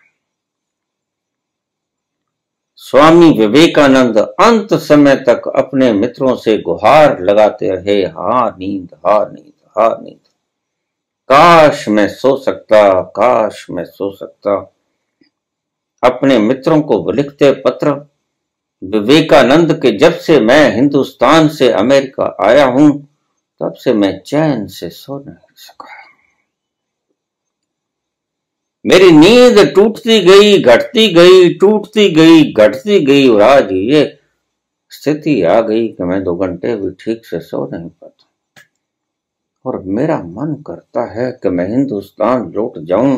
स्वामी विवेकानंद अंत समय तक अपने मित्रों से गुहार लगाते रहे, हाँ नींद, हाँ नींद, हाँ नींद। काश मैं सो सकता, काश मैं सो सकता। अपने मित्रों को लिखते पत्र, विवेकानंद के जब से मैं हिंदुस्तान से अमेरिका आया हूं तब से मैं चैन से सो नहीं सका। मेरी नींद टूटती गई, घटती गई, टूटती गई, घटती गई और आज ये स्थिति आ गई कि मैं 2 घंटे भी ठीक से सो नहीं पाता। और मेरा मन करता है कि मैं हिंदुस्तान लौट जाऊं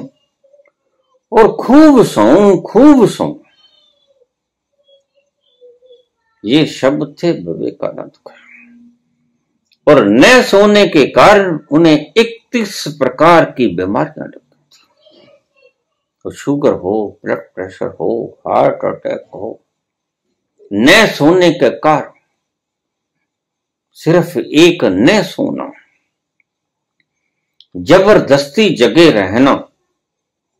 और खूब सोऊं, खूब सोऊं। ये शब्द थे विवेकानंद का। और न सोने के कारण उन्हें 31 प्रकार की बीमारियां लगती थी। तो शुगर हो, ब्लड प्रेशर हो, हार्ट अटैक हो, न सोने के कारण, सिर्फ एक न सोना, जबरदस्ती जगे रहना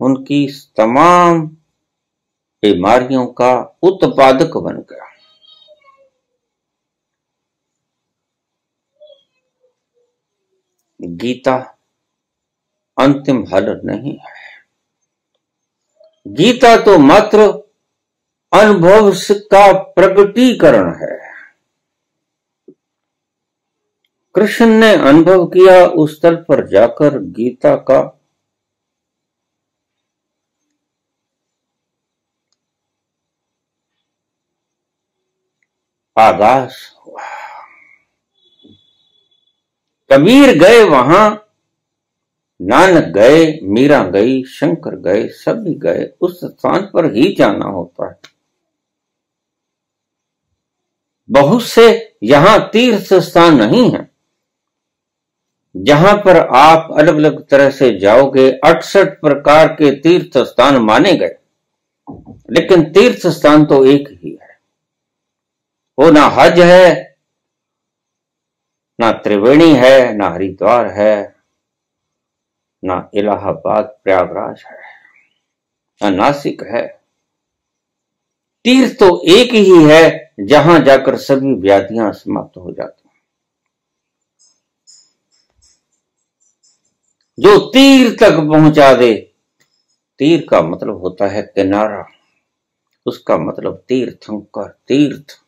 उनकी तमाम बीमारियों का उत्पादक बन गया। गीता अंतिम हल नहीं है। गीता तो मात्र अनुभव का प्रगटीकरण है। कृष्ण ने अनुभव किया, उस स्थल पर जाकर गीता का आगाज हुआ। कबीर गए वहां, नानक गए, मीरा गई, शंकर गए, सभी गए। उस स्थान पर ही जाना होता है। बहुत से यहां तीर्थ स्थान नहीं है जहां पर आप अलग अलग तरह से जाओगे। 68 प्रकार के तीर्थ स्थान माने गए, लेकिन तीर्थ स्थान तो एक ही है। वो ना हज है, ना त्रिवेणी है, ना हरिद्वार है, ना इलाहाबाद प्रयागराज है, ना नासिक है। तीर्थ तो एक ही है जहां जाकर सभी व्याधियां समाप्त हो जाती। जो तीर तक पहुंचा दे, तीर का मतलब होता है किनारा, उसका मतलब तीर्थंकर, तीर्थ।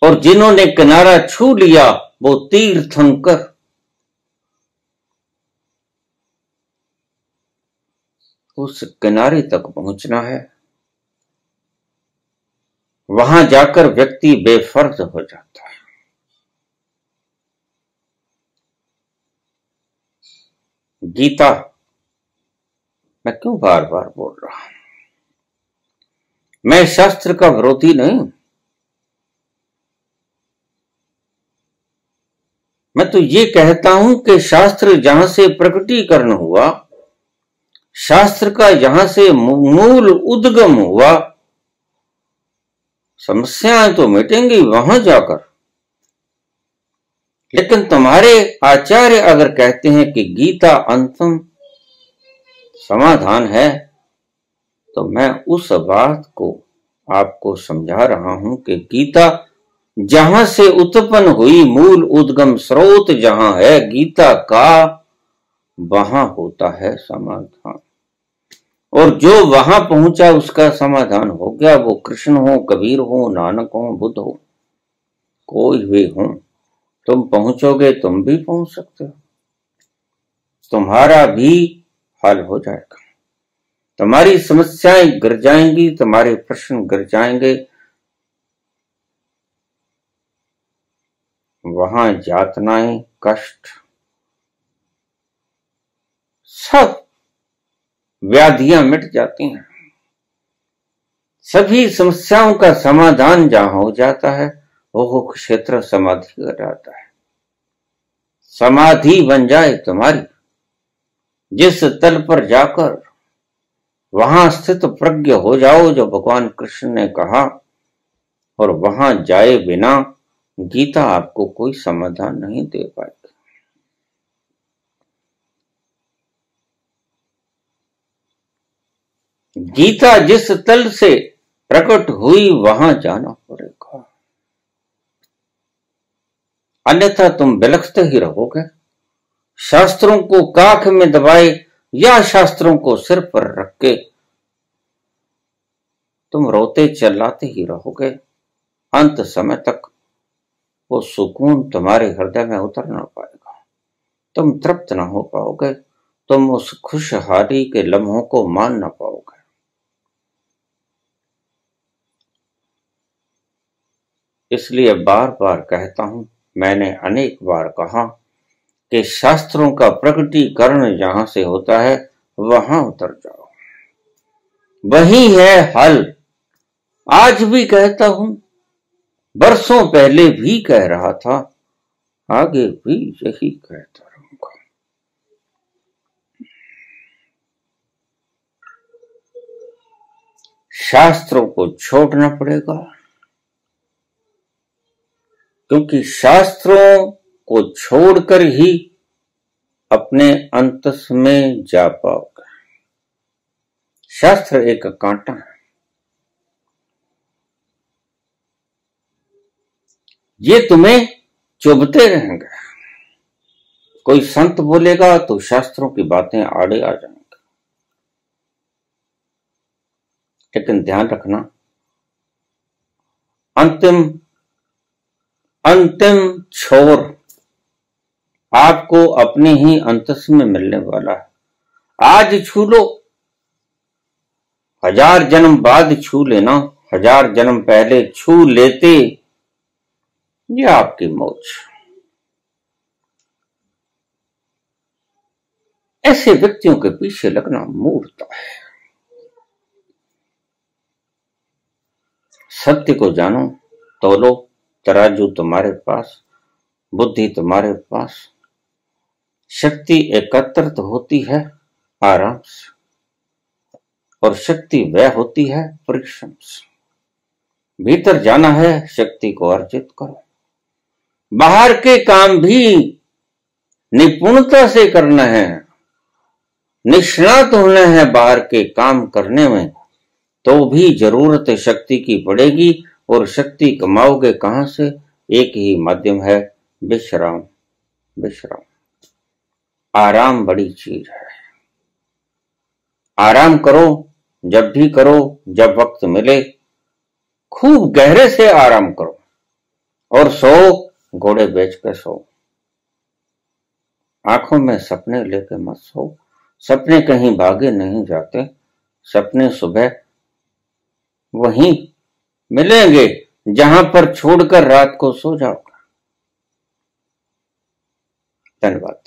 और जिन्होंने किनारा छू लिया वो तीर्थंकर। उस किनारे तक पहुंचना है। वहां जाकर व्यक्ति बेफर्ज हो जाता है। गीता, मैं क्यों बार बार बोल रहा हूं? मैं शास्त्र का विरोधी नहीं, मैं तो ये कहता हूं कि शास्त्र जहां से प्रकटीकरण हुआ, शास्त्र का जहां से मूल उद्गम हुआ, समस्याएं तो मिटेंगी वहां जाकर। लेकिन तुम्हारे आचार्य अगर कहते हैं कि गीता अंतिम समाधान है, तो मैं उस बात को आपको समझा रहा हूं कि गीता जहां से उत्पन्न हुई, मूल उद्गम स्रोत जहां है गीता का, वहां होता है समाधान। और जो वहां पहुंचा उसका समाधान हो गया। वो कृष्ण हो, कबीर हो, नानक हो, बुद्ध हो, कोई भी हो, तुम पहुंचोगे, तुम भी पहुंच सकते हो। तुम्हारा भी हल हो जाएगा, तुम्हारी समस्याएं गिर जाएंगी, तुम्हारे प्रश्न गिर जाएंगे। वहां यातनाएं, कष्ट, सब व्याधियां मिट जाती हैं। सभी समस्याओं का समाधान जहां हो जाता है वो क्षेत्र समाधि का जाता है। समाधि बन जाए तुम्हारी, जिस तल पर जाकर वहां स्थित प्रज्ञ हो जाओ, जो भगवान कृष्ण ने कहा, और वहां जाए बिना गीता आपको कोई समाधान नहीं दे पाएगी। गीता जिस तल से प्रकट हुई वहां जाना पड़ेगा, अन्यथा तुम बिलखते ही रहोगे। शास्त्रों को काख में दबाए या शास्त्रों को सिर पर रख के तुम रोते चिल्लाते ही रहोगे। अंत समय तक वो सुकून तुम्हारे हृदय में उतर ना पाएगा, तुम तृप्त ना हो पाओगे, तुम उस खुशहाली के लम्हों को मान ना पाओगे। इसलिए बार बार कहता हूं, मैंने अनेक बार कहा कि शास्त्रों का प्रकटीकरण जहां से होता है वहां उतर जाओ, वही है हल। आज भी कहता हूं, बरसों पहले भी कह रहा था, आगे भी यही कहता रहूंगा। शास्त्रों को छोड़ना पड़ेगा, क्योंकि शास्त्रों को छोड़कर ही अपने अंतस में जा पाओगे। शास्त्र एक कांटा है, ये तुम्हें चुभते रहेंगे। कोई संत बोलेगा तो शास्त्रों की बातें आड़े आ जाएंगी। लेकिन ध्यान रखना, अंतिम छोर आपको अपने ही अंतस में मिलने वाला है। आज छू लो, 1000 जन्म बाद छू लेना, 1000 जन्म पहले छू लेते, ये आपकी मौज। ऐसे व्यक्तियों के पीछे लगना मूर्खता है। सत्य को जानो, तोलो, तराजू तुम्हारे पास, बुद्धि तुम्हारे पास, शक्ति एकत्रित होती है आराम से, और शक्ति वह होती है परिश्रम से। भीतर जाना है, शक्ति को अर्जित करो। बाहर के काम भी निपुणता से करना है, निष्णात होना है बाहर के काम करने में, तो भी जरूरत शक्ति की पड़ेगी। और शक्ति कमाओगे कहां से? एक ही माध्यम है, विश्राम। विश्राम, आराम बड़ी चीज है। आराम करो, जब भी करो, जब वक्त मिले, खूब गहरे से आराम करो, और सो, घोड़े बेच के सो। आंखों में सपने लेके मत सो, सपने कहीं भागे नहीं जाते, सपने सुबह वहीं मिलेंगे जहां पर छोड़कर रात को सो जाओगे। धन्यवाद।